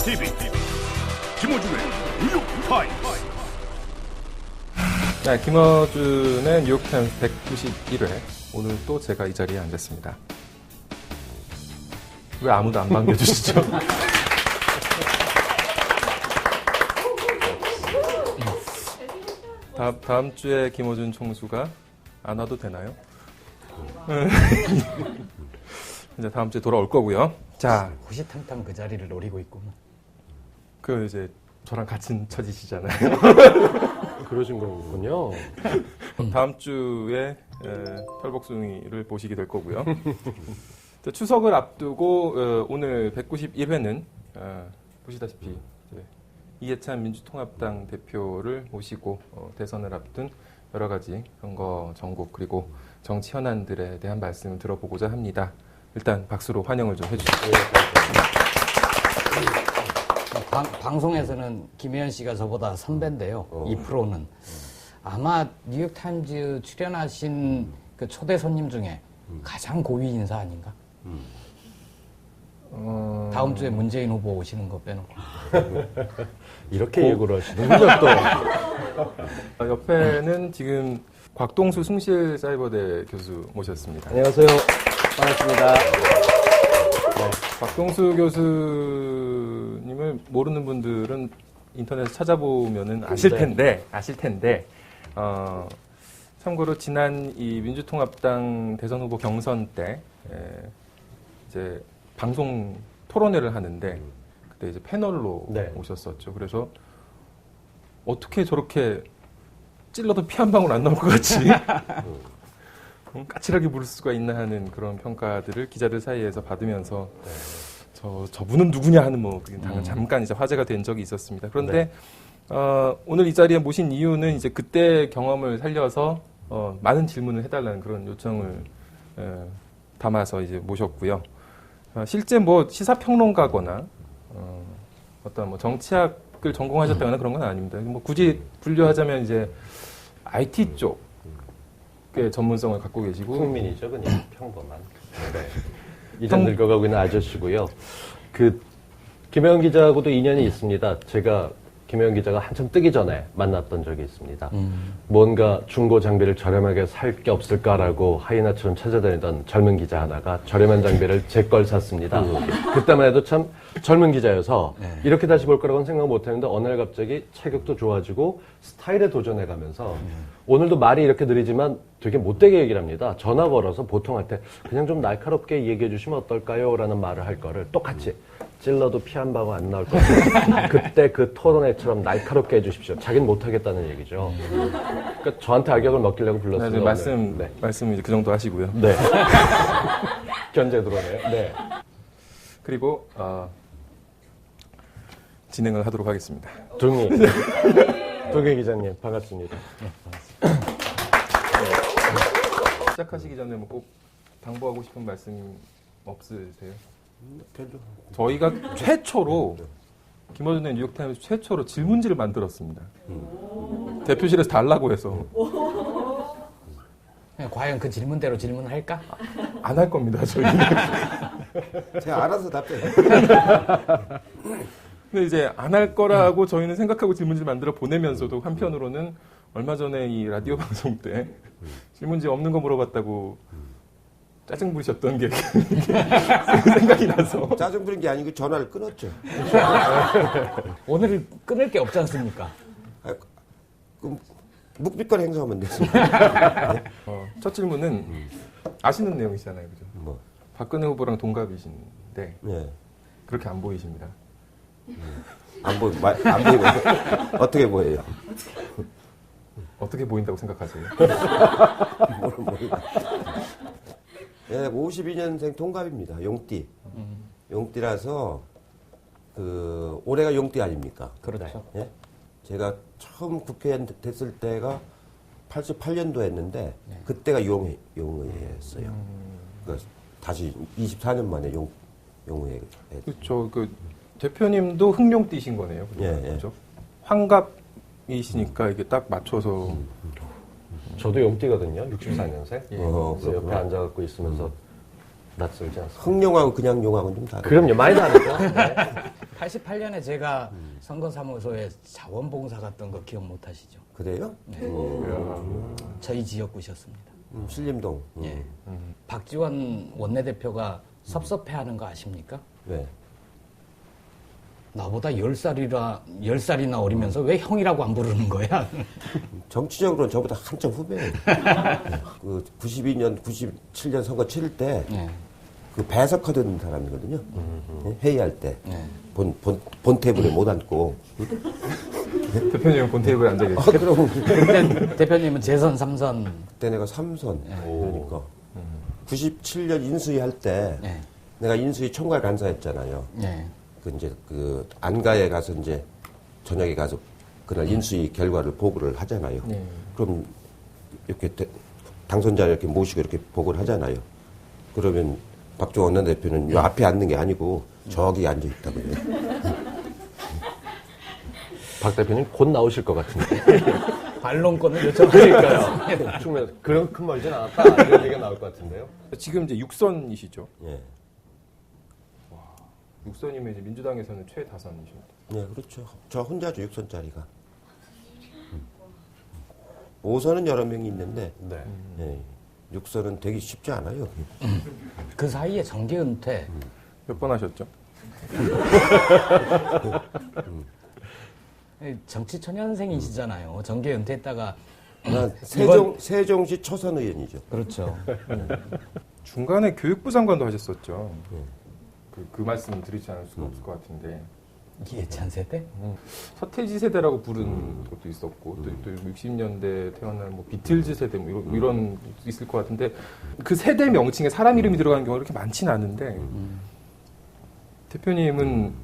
TV 김어준의 뉴욕 타임스. 네, 김어준의 뉴욕타임스 191회. 오늘 또 제가 이 자리에 앉았습니다. 왜 아무도 안 반겨주시죠? 다음 주에 김어준 총수가 안 와도 되나요? 이제 다음 주에 돌아올 거고요. 자, 호시탐탐 그 자리를 노리고 있군요. 그 이제 저랑 같은 처지시잖아요. 그러신 거군요. 다음 주에 털복숭이를 보시게 될 거고요. 추석을 앞두고 오늘 191회는 보시다시피 이해찬 민주통합당 대표를 모시고 대선을 앞둔 여러 가지 선거 전국 그리고 정치 현안들에 대한 말씀을 들어보고자 합니다. 일단 박수로 환영을 좀 해주시죠. 방송에서는 김혜연 씨가 저보다 선배인데요. 2%는 아마 뉴욕타임즈 출연하신 그 초대 손님 중에 가장 고위 인사 아닌가? 다음 주에 문재인 후보 오시는 거 빼놓고. 이렇게 예고를 하시는군요, 또. 옆에는 지금 곽동수 숭실사이버대 교수 모셨습니다. 안녕하세요. 반갑습니다. 곽동수 교수님을 모르는 분들은 인터넷에 찾아보면은 아실 텐데, 참고로 지난 이 민주통합당 대선 후보 경선 때, 이제 방송 토론회를 하는데, 그때 이제 패널로 오셨었죠. 그래서 어떻게 저렇게 찔러도 피 한 방울 안 나올 것 같이 까칠하게 부를 수가 있나 하는 그런 평가들을 기자들 사이에서 받으면서 저분은 누구냐 하는 잠깐 이제 화제가 된 적이 있었습니다. 그런데 오늘 이 자리에 모신 이유는 이제 그때 경험을 살려서 많은 질문을 해달라는 그런 요청을 담아서 이제 모셨고요. 실제 시사평론가거나 어떤 정치학을 전공하셨다거나 그런 건 아닙니다. 굳이 분류하자면 이제 IT 쪽의 전문성을 갖고 계시고 국민이죠, 그냥 평범한. 이제 늙어가고 있는 아저씨고요. 김혜연 기자하고도 인연이 있습니다. 제가 김혜연 기자가 한참 뜨기 전에 만났던 적이 있습니다. 뭔가 중고 장비를 저렴하게 살 게 없을까라고 하이나처럼 찾아다니던 젊은 기자 하나가 저렴한 장비를 제 걸 샀습니다. 그때만 해도 참 젊은 기자여서 이렇게 다시 볼 거라고는 생각 못 했는데 어느 날 갑자기 체격도 좋아지고 스타일에 도전해가면서 오늘도 말이 이렇게 느리지만 되게 못되게 얘기를 합니다. 전화 걸어서 보통한테 그냥 좀 날카롭게 얘기해 주시면 어떨까요? 라는 말을 할 거를 똑같이 찔러도 피 한 방울 안 나올 것 같아요. 그때 그 토론회처럼 날카롭게 해주십시오. 자기는 못하겠다는 얘기죠. 그러니까 저한테 악역을 먹이려고 불렀어요. 말씀 이제 그 정도 하시고요. 네. 견제 들어오네요. 네. 그리고 진행을 하도록 하겠습니다. 동희 기자님 반갑습니다. 시작하시기 전에 꼭 당부하고 싶은 말씀 없으세요? 저희가 최초로 김어준의 뉴욕타임스 최초로 질문지를 만들었습니다. 대표실에서 달라고 해서. 과연 그 질문대로 질문할까? 안 할 겁니다, 저희는. 제가 알아서 답변. 근데 이제 안 할 거라고 저희는 생각하고 질문지를 만들어 보내면서도 한편으로는 얼마 전에 이 라디오 방송 때 질문지 없는 거 물어봤다고 짜증 부리셨던 게 생각이 나서. 짜증 부린 게 아니고 전화를 끊었죠. 오늘 끊을 게 없지 않습니까? 그럼 묵비권 행사하면 됐습니다. 네. 첫 질문은 아시는 내용이시잖아요, 그죠? 박근혜 후보랑 동갑이신데 그렇게 안 보이십니다. 안 보이고 어떻게 보여요? 어떻게 보인다고 생각하세요? 네, 52년생 동갑입니다. 용띠. 용띠라서 올해가 용띠 아닙니까? 그렇죠. 예? 제가 처음 국회의원 됐을 때가 88년도 했는데 그때가 용의였어요. 그러니까 다시 24년 만에 용의. 그렇죠. 대표님도 흑룡띠신 거네요. 그렇죠? 환갑이시니까 이게 딱 맞춰서. 저도 용띠거든요. 64년생. 그래서 옆에 앉아갖고 있으면서 낯설지 않습니다. 흥룡하고 그냥 용하고는 좀 다르죠. 그럼요, 많이 다르죠. 네. 88년에 제가 선거사무소에 자원봉사 갔던 거 기억 못 하시죠? 그래요? 저희 지역구셨습니다. 신림동. 예. 박지원 원내대표가 섭섭해하는 거 아십니까? 네. 나보다 10살이나 어리면서 왜 형이라고 안 부르는 거야? 정치적으로는 저보다 한참 후배예요. 그 92년, 97년 선거 치를 때, 네. 그 배석하던 사람이거든요. 회의할 때. 네. 본 테이블에 못 앉고. 대표님은 본 테이블에 앉아 계시죠? 그럼 근데 대표님은 재선 3선. 그때 내가 3선. 그러니까. 97년 인수위 할 때, 네. 내가 인수위 총괄 간사였잖아요. 네. 그 이제 그 안가에 가서 이제 저녁에 가서 그날 인수위 결과를 보고를 하잖아요. 네. 그럼 이렇게 당선자 이렇게 모시고 이렇게 보고를 하잖아요. 그러면 박종원 원내대표는 요 앞에 앉는 게 아니고 저기 앉아 있다고요. 박 대표님 곧 나오실 것 같은데. 반론권을 요청. 그러니까요. 충분히 그렇게 멀진 않았다. 이런 얘기가 나올 것 같은데요. 지금 이제 6선이시죠? 예. 6선이면 이제 민주당에서는 최다선이십니다. 네, 그렇죠. 저 혼자죠, 6선짜리가. 5선은 여러 명이 있는데, 네. 예, 6선은 되기 쉽지 않아요. 그 사이에 정계 은퇴. 몇 번 하셨죠? 정치 초년생이시잖아요. 정계 은퇴했다가 난 이번- 세종시 초선 의원이죠. 그렇죠. 중간에 교육부 장관도 하셨었죠. 그 말씀 드리지 않을 수가 없을 것 같은데. 이해찬 세대? 서태지 세대라고 부른 것도 있었고, 또 60년대 태어난 뭐 비틀즈 세대 뭐 이런 것도 있을 것 같은데, 그 세대 명칭에 사람 이름이 들어가는 경우가 그렇게 많지는 않은데, 대표님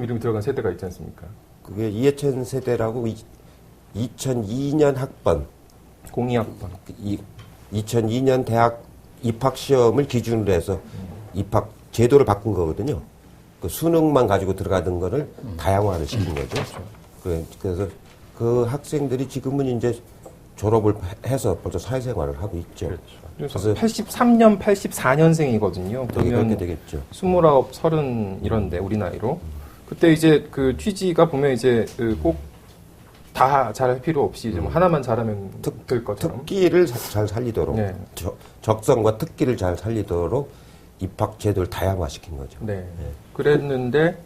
이름이 들어간 세대가 있지 않습니까? 그게 이해찬 세대라고 2002년 학번, 02학번. 2002년 대학 입학 시험을 기준으로 해서 입학 제도를 바꾼 거거든요. 그 수능만 가지고 들어가던 거를 다양화를 시킨 거죠. 그래서 그 학생들이 지금은 이제 졸업을 해서 벌써 사회생활을 하고 있죠. 그래서 83년, 84년생이거든요. 그렇게 그러면 되겠죠. 29, 30 이런데 우리 나이로. 그때 이제 그 취지가 보면 이제 꼭 다 잘할 필요 없이 이제 뭐 하나만 잘하면 될 것처럼. 특기를 잘 살리도록, 네. 적성과 특기를 잘 살리도록 입학 제도를 다양화시킨 거죠. 네. 그랬는데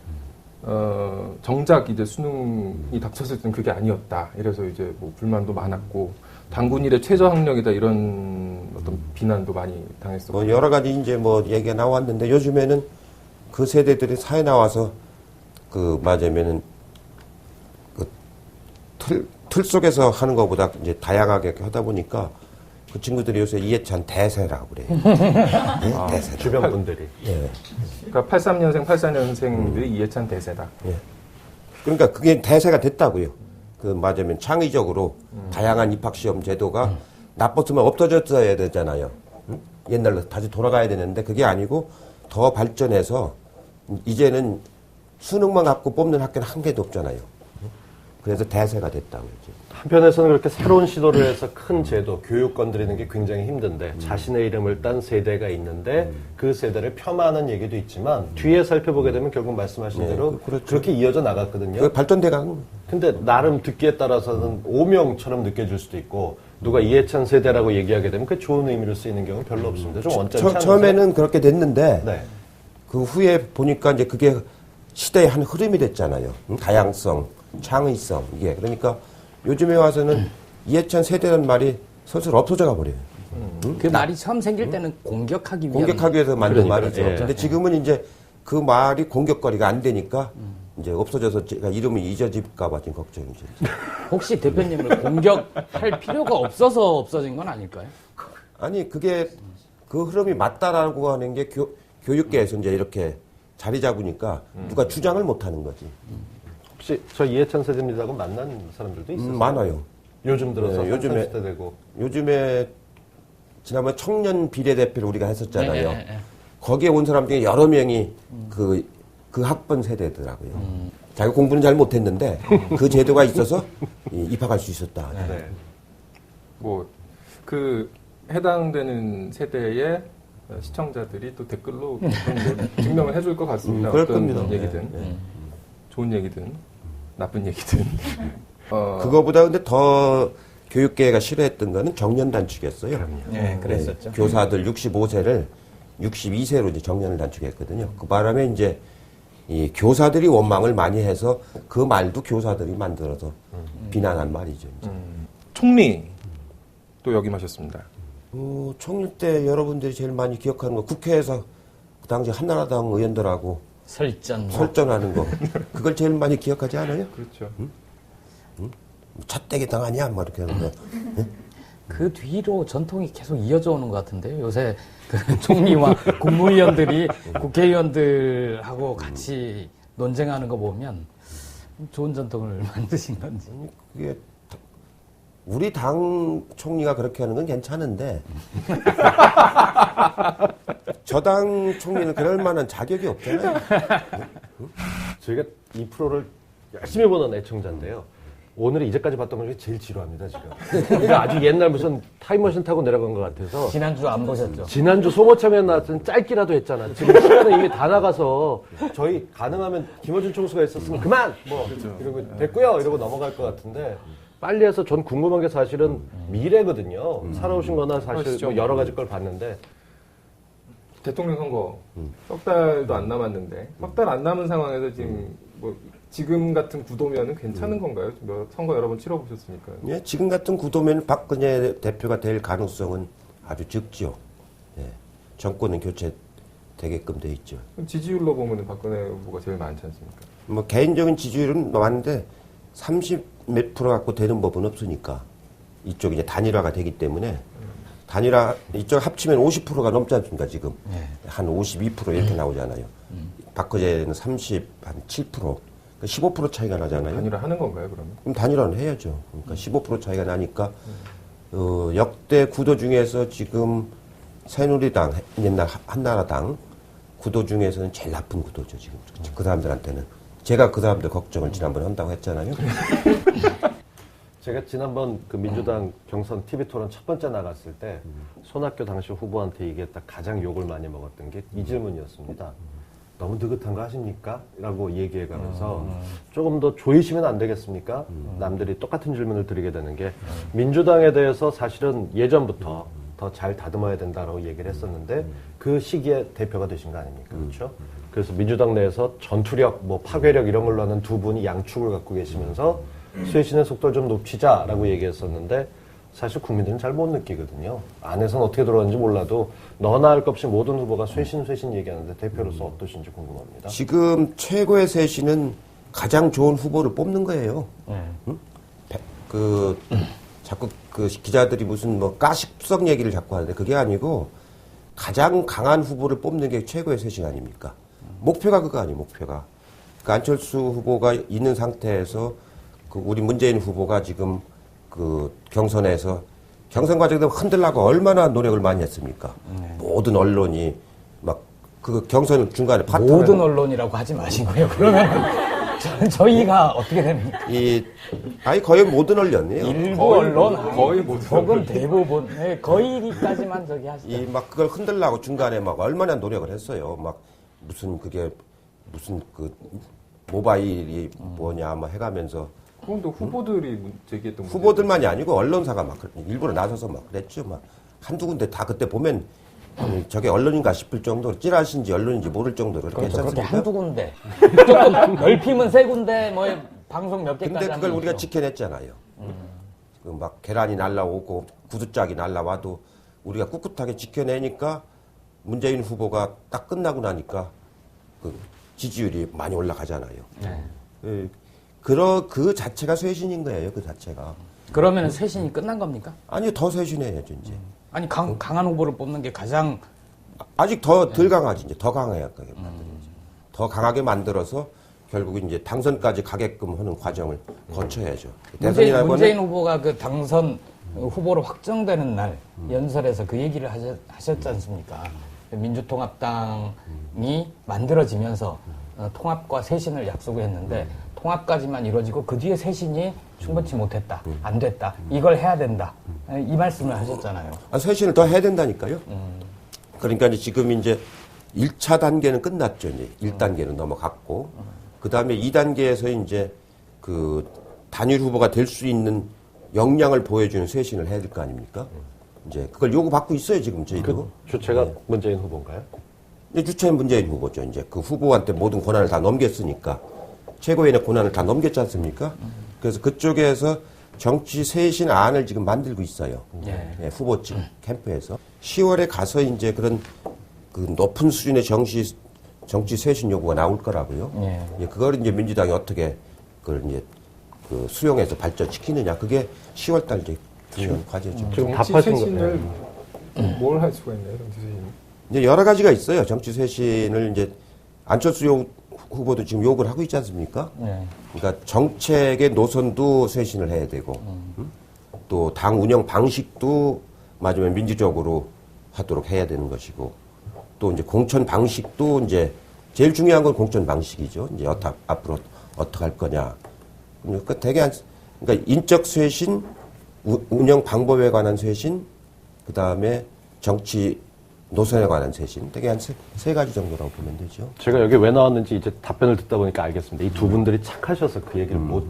정작 이제 수능이 닥쳤을 땐 그게 아니었다. 이래서 이제 뭐 불만도 많았고 당군 일의 최저 학력이다 이런 어떤 비난도 많이 당했었고. 뭐 여러 가지 이제 뭐 얘기가 나왔는데 요즘에는 그 세대들이 사회 나와서 그 맞으면은 그 틀 속에서 하는 것보다 이제 다양하게 하다 보니까 그 친구들이 요새 이해찬 대세라고 그래요. 네, 대세. 주변 분들이. 예. 그러니까 83년생, 84년생들이 이해찬 대세다. 예. 그러니까 그게 대세가 됐다고요. 그 맞으면 창의적으로 다양한 입학 시험 제도가 나빴으면 없어졌어야 되잖아요. 응? 옛날로 다시 돌아가야 되는데 그게 아니고 더 발전해서 이제는 수능만 갖고 뽑는 학교는 한 개도 없잖아요. 그래서 대세가 됐다고요. 한편에서는 그렇게 새로운 시도를 해서 큰 제도, 교육 건드리는 게 굉장히 힘든데 자신의 이름을 딴 세대가 있는데 그 세대를 폄하하는 얘기도 있지만 뒤에 살펴보게 되면 결국 말씀하신 대로 그렇죠. 그렇게 이어져 나갔거든요. 그 발전돼간 근데 나름 듣기에 따라서는 오명처럼 느껴질 수도 있고 누가 이해찬 세대라고 얘기하게 되면 그 좋은 의미로 쓰이는 경우는 별로 없습니다. 좀 언짢지 않으세요? 처음에는 그렇게 됐는데 네. 그 후에 보니까 이제 그게 시대의 한 흐름이 됐잖아요. 다양성, 창의성 이게 그러니까 요즘에 와서는 이해찬 세대라는 말이 슬슬 없어져 버려요. 그 말이 처음 생길 때는 공격하기 위한. 공격하기 위해서 만든 그러니까, 말이죠. 예. 근데 지금은 이제 그 말이 공격거리가 안 되니까 이제 없어져서 제가 이름이 잊어질까봐 지금 걱정이죠. 혹시 대표님을 공격할 필요가 없어서 없어진 건 아닐까요? 아니 그게 그 흐름이 맞다라고 하는 게 교육계에서 이제 이렇게 자리 잡으니까 누가 주장을 못 하는 거지. 혹시 저 이해찬 세대입니다고 만난 사람들도 있어요? 많아요. 요즘 들어서 네, 요즘에 30대 되고 요즘에 지난번에 청년 비례대표를 우리가 했었잖아요. 네. 거기에 온 사람 중에 여러 명이 그 학번 세대더라고요. 자기 공부는 잘 못했는데 그 제도가 있어서 입학할 수 있었다. 네. 뭐 그 해당되는 세대의 시청자들이 또 댓글로 뭐 증명을 해줄 것 같습니다. 그럴 어떤 겁니다. 얘기든 좋은 얘기든 나쁜 얘기든. 그거보다 근데 더 교육계가 싫어했던 거는 정년 단축이었어요. 네, 그랬었죠. 교사들 65세를 62세로 이제 정년을 단축했거든요. 그 바람에 이제 이 교사들이 원망을 많이 해서 그 말도 교사들이 만들어서 비난한 말이죠. 이제. 총리 또 역임하셨습니다. 총리 때 여러분들이 제일 많이 기억하는 거 국회에서 그 당시 한나라당 의원들하고 설전하는 거 그걸 제일 많이 기억하지 않아요? 그렇죠. 찻대기 당하냐 뭐 이렇게 하는 거. 그 뒤로 전통이 계속 이어져 오는 것 같은데요. 요새 그 총리와 국무위원들이 국회의원들하고 같이 논쟁하는 거 보면 좋은 전통을 만드신 건지. 그게 우리 당 총리가 그렇게 하는 건 괜찮은데 저당 총리는 그럴 만한 자격이 없잖아요. 저희가 이 프로를 열심히 보는 애청자인데요. 오늘 이제까지 봤던 것 중에 제일 지루합니다, 지금. 그러니까 아주 옛날 무슨 타임머신 타고 내려간 것 같아서. 지난주 안 보셨죠? 지난주 송호참에 나왔던 짧기라도 했잖아. 지금 시간은 이미 다 나가서 저희 가능하면 김어준 총수가 있었으면 그만! 뭐, 이러고 됐고요. 이러고 넘어갈 것 같은데. 빨리 해서 전 궁금한 게 사실은 미래거든요. 살아오신 거나 사실 뭐 여러 가지 걸 봤는데. 대통령 선거 석 달도 안 남았는데 석 달 안 남은 상황에서 지금 뭐 지금 같은 구도면은 괜찮은 건가요? 선거 여러 번 치러보셨으니까요. 예, 지금 같은 구도면 박근혜 대표가 될 가능성은 아주 적죠. 예, 정권은 교체되게끔 돼 있죠. 지지율로 보면 박근혜 후보가 제일 많지 않습니까? 뭐 개인적인 지지율은 많은데 30 몇 프로 갖고 되는 법은 없으니까 이쪽 이제 단일화가 되기 때문에 단일화 이쪽 합치면 50%가 넘지 않습니까 지금 한 52% 이렇게 나오잖아요. 박근혜는 30 한 7%. 15% 차이가 나잖아요. 단일화 하는 건가요, 그러면? 그럼 단일화는 해야죠. 그러니까 15% 차이가 나니까, 역대 구도 중에서 지금 새누리당, 옛날 한나라당 구도 중에서는 제일 나쁜 구도죠, 지금. 그 사람들한테는. 제가 그 사람들 걱정을 지난번에 한다고 했잖아요. 제가 지난번 그 민주당 경선 TV 토론 첫 번째 나갔을 때 손학규 당시 후보한테 얘기했다 가장 욕을 많이 먹었던 게 이 질문이었습니다. 너무 느긋한 거 하십니까? 라고 얘기해가면서 조금 더 조이시면 안 되겠습니까? 남들이 똑같은 질문을 드리게 되는 게 민주당에 대해서 사실은 예전부터 더 잘 다듬어야 된다라고 얘기를 했었는데 그 시기에 대표가 되신 거 아닙니까? 그렇죠? 그래서 민주당 내에서 전투력, 뭐 파괴력 이런 걸로 하는 두 분이 양축을 갖고 계시면서 쇄신의 속도를 좀 높이자라고 얘기했었는데 사실 국민들은 잘 못 느끼거든요. 안에서는 어떻게 돌아가는지 몰라도 너나 할 것 없이 모든 후보가 쇄신 얘기하는데 대표로서 어떠신지 궁금합니다. 지금 최고의 쇄신은 가장 좋은 후보를 뽑는 거예요. 응? 자꾸 그 기자들이 무슨 뭐 가십성 얘기를 자꾸 하는데 그게 아니고 가장 강한 후보를 뽑는 게 최고의 쇄신 아닙니까? 목표가 그거 아니에요, 목표가. 그 안철수 후보가 있는 상태에서 그 우리 문재인 후보가 지금 그 경선에서 경선 과정에서 흔들라고 얼마나 노력을 많이 했습니까? 모든 언론이 막 그 경선 중간에 모든 언론이라고 하지 마시고요. 그러면 저희가 어떻게 됩니까? 거의 모든 언론이에요. 일부 언론, 거의 모든 혹은 대부분, 네, 거의까지만 저기 하시죠. 막 그걸 흔들라고 중간에 막 얼마나 노력을 했어요. 막 무슨 그 모바일이 뭐냐 막 해가면서. 그건 또 후보들이 제기했던 후보들만이 아니고 언론사가 막 일부러 나서서 막 그랬죠. 막 한두 군데 다 그때 보면 저게 언론인가 싶을 정도로 찌라신지 언론인지 모를 정도로 그렇게 그렇죠. 그렇게 했었습니까? 한두 군데. 조금 넓히면 세 군데, 뭐 방송 몇 개까지. 근데 그걸 우리가 지켜냈잖아요. 그 막 계란이 날라오고 구두짝이 날라와도 우리가 꿋꿋하게 지켜내니까 문재인 후보가 딱 끝나고 나니까 그 지지율이 많이 올라가잖아요. 네. 그 자체가 쇄신인 거예요, 그 자체가. 그러면 쇄신이 끝난 겁니까? 아니요, 더 쇄신해야죠, 이제. 아니, 강한 후보를 뽑는 게 가장. 아직 더 덜 강하지, 이제. 더 강하게 만들어야죠. 더 강하게 만들어서 결국 이제 당선까지 가게끔 하는 과정을 거쳐야죠. 문재인 후보가 그 당선 후보로 확정되는 날 연설에서 그 얘기를 하셨지 않습니까? 민주통합당이 만들어지면서 통합과 쇄신을 약속을 했는데 통합까지만 이루어지고 그 뒤에 쇄신이 충분치 못했다. 안 됐다. 이걸 해야 된다. 이 말씀을 하셨잖아요. 쇄신을 더 해야 된다니까요. 그러니까 이제 지금 이제 1차 단계는 끝났죠. 이제 1단계는 넘어갔고, 그 다음에 2단계에서 이제 그 단일 후보가 될 수 있는 역량을 보여주는 쇄신을 해야 될 거 아닙니까? 이제 그걸 요구받고 있어요, 지금 저희도. 그 주체가 문재인 후보인가요? 이제 주체는 문재인 후보죠. 이제 그 후보한테 모든 권한을 다 넘겼으니까. 최고위원회 권한을 다 넘겼지 않습니까? 그래서 그쪽에서 정치 쇄신 안을 지금 만들고 있어요. 예, 후보 측 캠프에서. 10월에 가서 이제 그런 그 높은 수준의 정치 쇄신 요구가 나올 거라고요. 예, 그걸 이제 민주당이 어떻게 그걸 이제 그 수용해서 발전시키느냐. 그게 10월 달 이제 중요한 과제죠. 지금 정치 답하신 쇄신을 뭘 할 수가 있나요, 정치 쇄신? 이제 여러 가지가 있어요. 정치 쇄신을 이제 안철수 후보도 지금 요구를 하고 있지 않습니까? 그러니까 정책의 노선도 쇄신을 해야 되고, 또 당 운영 방식도 맞으면 민주적으로 하도록 해야 되는 것이고, 또 이제 공천 방식도 이제 제일 중요한 건 공천 방식이죠. 이제 앞으로 어떻게 할 거냐. 그러니까 그러니까 인적 쇄신, 운영 방법에 관한 쇄신, 그 다음에 정치 노선에 관한 쇄신, 되게 한 세 가지 정도라고 보면 되죠. 제가 여기 왜 나왔는지 이제 답변을 듣다 보니까 알겠습니다. 이 두 분들이 착하셔서 그 얘기를 못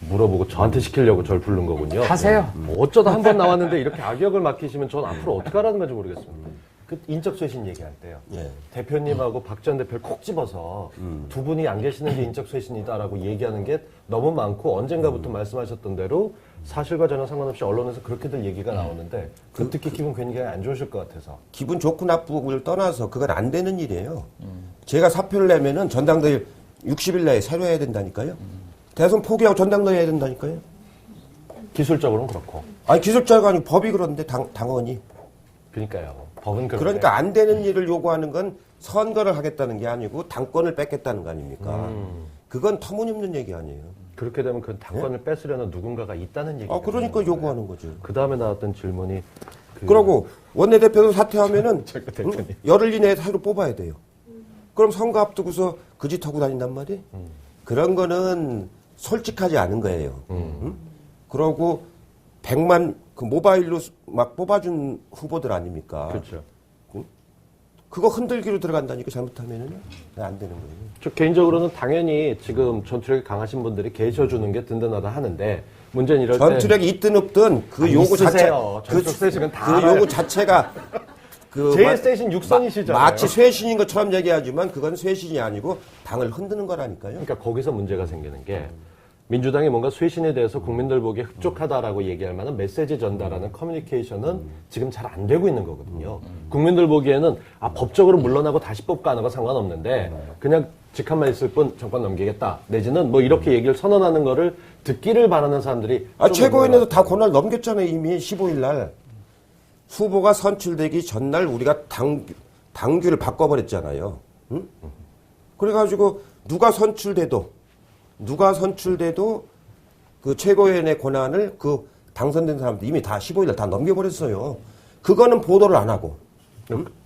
물어보고 저한테 시키려고 저를 부른 거군요. 하세요. 어쩌다 한 번 나왔는데 이렇게 악역을 맡기시면 전 앞으로 어떻게 하라는 건지 모르겠습니다. 그 인적 쇄신 얘기할 때요. 예. 대표님하고 박 전 대표를 콕 집어서 두 분이 안 계시는 게 인적 쇄신이다라고 얘기하는 게 너무 많고 언젠가부터 말씀하셨던 대로 사실과 전혀 상관없이 언론에서 그렇게들 얘기가 나오는데 그 듣기 기분 굉장히 안 좋으실 것 같아서. 기분 좋고 나쁘고를 떠나서 그건 안 되는 일이에요. 제가 사표를 내면은 전당대회 60일 내에 새로 해야 된다니까요. 대선 포기하고 전당대회 해야 된다니까요. 기술적으로는 그렇고. 아니 기술자가 아니고 법이 그런데 당원이. 그러니까요. 법은 그런데. 그러니까 안 되는 일을 요구하는 건 선거를 하겠다는 게 아니고 당권을 뺏겠다는 거 아닙니까? 그건 터무니없는 얘기 아니에요. 그렇게 되면 그 당권을 뺏으려는 누군가가 있다는 얘기가. 그러니까 요구하는 거죠. 그 다음에 나왔던 질문이. 그러고 원내대표도 사퇴하면은 열흘 이내에 새로 뽑아야 돼요. 그럼 선거 앞두고서 그 짓 하고 다닌단 말이에요. 그런 거는 솔직하지 않은 거예요. 그러고 100만 그 모바일로 막 뽑아준 후보들 아닙니까? 그렇죠. 그거 흔들기로 들어간다니까 잘못하면은 안 되는 거예요. 저 개인적으로는 당연히 지금 전투력이 강하신 분들이 계셔주는 게 든든하다 하는데 문제는 이럴 때 전투력이 있든 없든 그 요구 자체 그 요구 자체가 그 제일 세신 육선이시잖아요. 마치 쇄신인 것처럼 얘기하지만 그건 쇄신이 아니고 당을 흔드는 거라니까요. 그러니까 거기서 문제가 생기는 게 민주당이 뭔가 쇄신에 대해서 국민들 보기에 흡족하다라고 얘기할 만한 메시지 전달하는 커뮤니케이션은 지금 잘 안 되고 있는 거거든요. 국민들 보기에는 법적으로 물러나고 다시 뽑고 하는 거 상관없는데 그냥 직함만 있을 뿐 정권 넘기겠다 내지는 뭐 이렇게 얘기를 선언하는 거를 듣기를 바라는 사람들이 최고위원회도 다 권한을 넘겼잖아요. 이미 15일 날 후보가 선출되기 전날 우리가 당규를 바꿔버렸잖아요. 응? 그래가지고 누가 선출돼도 그 최고위원회 권한을 그 당선된 사람들 이미 다 15일날 다 넘겨버렸어요. 그거는 보도를 안 하고.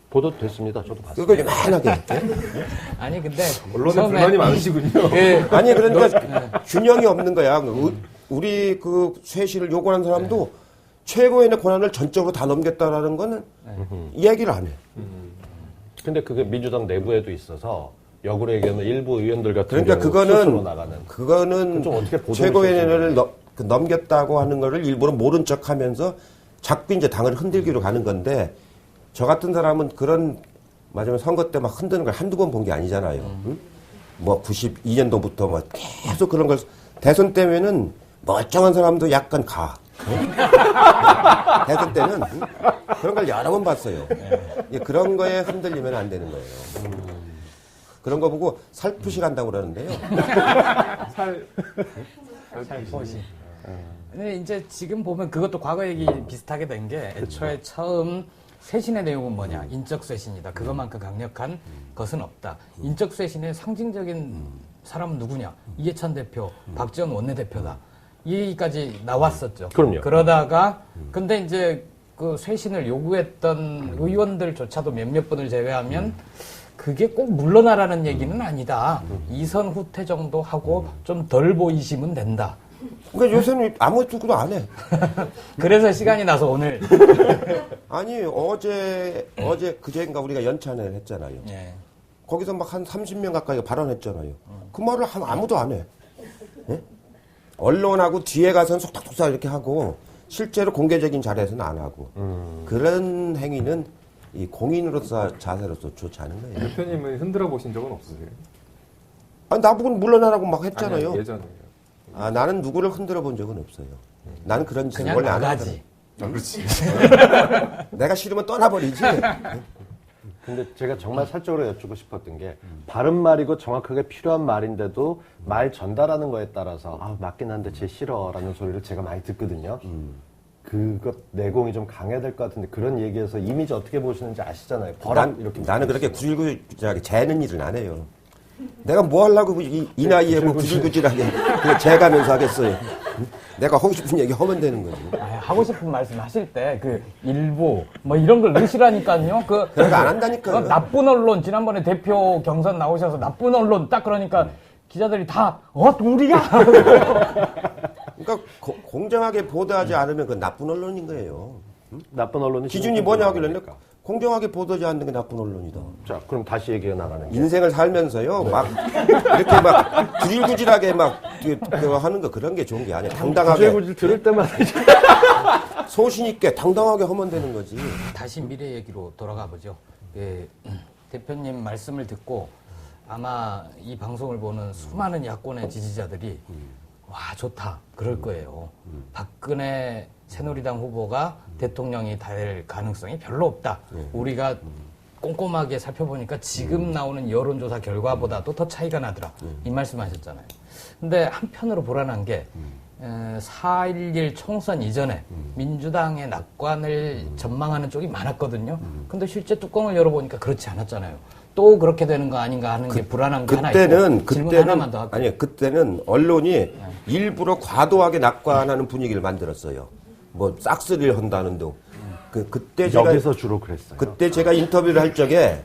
보도 됐습니다. 저도 봤어요. 그거 이만하게. 아니 근데 언론에 불만이 많으시군요. 아니 그러니까 균형이 없는 거야. 우리 그 쇄신을 요구하는 사람도 최고위원회 권한을 전적으로 다 넘겼다라는 거는 이야기를 안 해. 근데 그게 민주당 내부에도 있어서 역으로 얘기하면 일부 의원들 같은 그러니까 경우 스스로 나가는. 그거는 좀 어떻게 최고위원회를 넘겼다고 하는 거를 일부러 모른 척하면서 자꾸 이제 당을 흔들기로 가는 건데 저 같은 사람은 그런 맞으면 선거 때 막 흔드는 걸 한두 번 본 게 아니잖아요. 응? 뭐 92년도부터 뭐 계속 그런 걸 대선 때면은 멀쩡한 사람도 약간 가. 대선 때는 그런 걸 여러 번 봤어요. 그런 거에 흔들리면 안 되는 거예요. 그런 거 보고 살푸시 간다고 그러는데요. 살포시. 근데 이제 지금 보면 그것도 과거 얘기 비슷하게 된 게 애초에 처음 쇄신의 내용은 뭐냐? 인적 쇄신이다. 그것만큼 강력한 것은 없다. 인적 쇄신의 상징적인 사람은 누구냐? 이해찬 대표, 박지원 원내대표다. 이 얘기까지 나왔었죠. 그럼요. 그러다가 근데 이제 그 쇄신을 요구했던 의원들조차도 몇몇 분을 제외하면 그게 꼭 물러나라는 얘기는 아니다. 이선 후퇴 정도 하고 좀 덜 보이시면 된다. 그러니까 요새는 아무 투구도 안 해. 그래서 시간이 나서 오늘. 아니, 그제인가 우리가 연찬회를 했잖아요. 예. 거기서 막 한 30명 가까이 발언했잖아요. 그 말을 아무도 안 해. 예? 언론하고 뒤에 가서는 속닥속닥 이렇게 하고, 실제로 공개적인 자리에서는 안 하고. 그런 행위는 이 공인으로서 자세로서 좋지 않은 거예요. 대표님은 흔들어 보신 적은 없으세요? 아니, 나보고 물러나라고 막 했잖아요. 아니, 예전에. 아, 나는 누구를 흔들어 본 적은 없어요. 나는 그런 짓을 그냥 원래 안 나가지. 하거든. 그렇지. 내가 싫으면 떠나버리지. 근데 제가 정말 사적으로 여쭙고 싶었던 게 바른 말이고 정확하게 필요한 말인데도 말 전달하는 거에 따라서 아 맞긴 한데 쟤 싫어라는 소리를 제가 많이 듣거든요. 그것 내공이 좀 강해야 될 것 같은데 그런 얘기에서 이미지 어떻게 보시는지 아시잖아요. 이렇게 나는 그렇게 구질구질하게 재는 일은 안 해요. 내가 뭐 하려고 이 나이에 뭐 구질구질하게 재가면서 하겠어요. 내가 하고 싶은 얘기 하면 되는 거지. 하고 싶은 말씀 하실 때 그 일부 뭐 이런 걸 넣으시라니까요. 그러니까 안 한다니까요. 나쁜 언론 지난번에 대표 경선 나오셔서 나쁜 언론 딱 그러니까 기자들이 다 우리야. 그러니까 공정하게 보도하지 않으면 그 나쁜 언론인 거예요. 나쁜 언론이 기준이 뭐냐 하길래 공정하게 보도하지 않는 게 나쁜 언론이다. 자, 그럼 다시 얘기가 나가는 게 인생을 살면서요, 막, 이렇게 막, 구질구질하게 막, 하는 거, 그런 게 좋은 게 아니야. 당당하게. 구질구질 들을 때마다 소신있게, 당당하게 하면 되는 거지. 다시 미래 얘기로 돌아가 보죠. 대표님 말씀을 듣고 아마 이 방송을 보는 수많은 야권의 지지자들이 와, 좋다. 그럴 거예요. 박근혜 새누리당 후보가 대통령이 될 가능성이 별로 없다. 우리가 꼼꼼하게 살펴보니까 지금 나오는 여론조사 결과보다도 더 차이가 나더라. 이 말씀 하셨잖아요. 근데 한편으로 불안한 게 4.11 총선 이전에 민주당의 낙관을 전망하는 쪽이 많았거든요. 근데 실제 뚜껑을 열어보니까 그렇지 않았잖아요. 또 그렇게 되는 거 아닌가 하는 게 불안한 게 하나 있고. 질문 하나만 더 할게요. 아니, 그때는 언론이 일부러 과도하게 낙관하는 분위기를 만들었어요. 뭐 싹쓸이를 한다는 둥. 그때 제가 여기서 주로 그랬어요. 그때 제가 인터뷰를 할 적에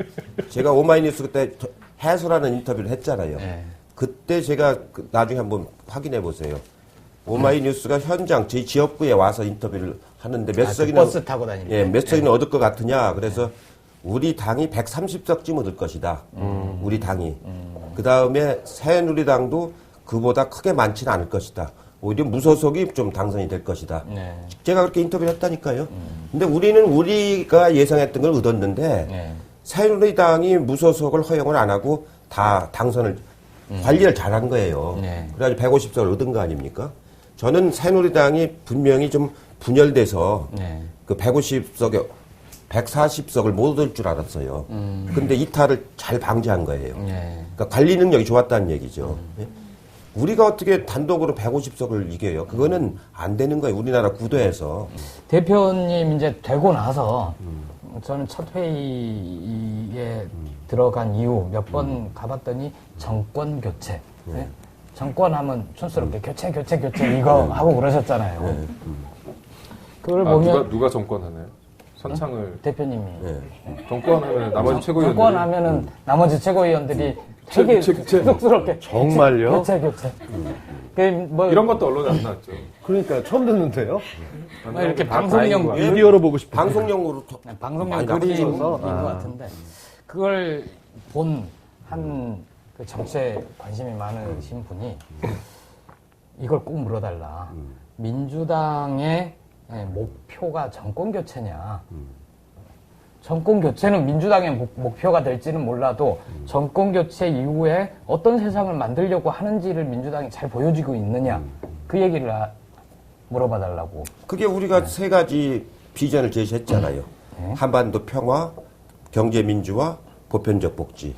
제가 오마이뉴스 그때 해설하는 인터뷰를 했잖아요. 그때 제가 나중에 한번 확인해 보세요. 오마이뉴스가 현장 저희 지역구에 와서 인터뷰를 하는데 몇 석이나 버스 타고 다니는 예, 몇 석이나 얻을 것 같으냐. 그래서 우리 당이 130석쯤 얻을 것이다. 우리 당이. 그다음에 새누리당도 그보다 크게 많지는 않을 것이다. 오히려 무소속이 좀 당선이 될 것이다. 네. 제가 그렇게 인터뷰를 했다니까요. 근데 우리는 우리가 예상했던 걸 얻었는데 새누리당이 무소속을 허용을 안 하고 다 당선을 관리를 잘한 거예요. 그래가지고 150석을 얻은 거 아닙니까? 저는 새누리당이 분명히 좀 분열돼서 그 150석에 140석을 못 얻을 줄 알았어요. 근데 이탈을 잘 방지한 거예요. 그러니까 관리 능력이 좋았다는 얘기죠. 우리가 어떻게 단독으로 150석을 이겨요? 그거는 안 되는 거예요. 우리나라 구도에서. 대표님 이제 되고 나서 저는 첫 회의에 들어간 이후 몇 번 가봤더니 정권 교체. 네? 정권하면 촌스럽게 교체 이거 하고 그러셨잖아요. 그걸 보면 누가 정권 하나요? 선창을 대표님이 정권 하면 나머지 최고위원들 정권 하면은 나머지 최고위원들이 되게 쑥스럽게 정말요? 교체. 뭐 이런 것도 언론에 안 나왔죠. 그러니까 처음 듣는데요. 뭐 이렇게 다 방송용 다행인 비디오로 보고 싶어요. 방송용으로 방송용 많이 글인 나쁘죠. 것 같은데 그걸 본 한 그 정치에 관심이 많으신 분이 이걸 꼭 물어달라. 민주당의 목표가 정권 교체냐? 정권 교체는 민주당의 목표가 될지는 몰라도 정권 교체 이후에 어떤 세상을 만들려고 하는지를 민주당이 잘 보여주고 있느냐? 그 얘기를 물어봐달라고. 그게 우리가 세 가지 비전을 제시했잖아요. 한반도 평화, 경제 민주화, 보편적 복지.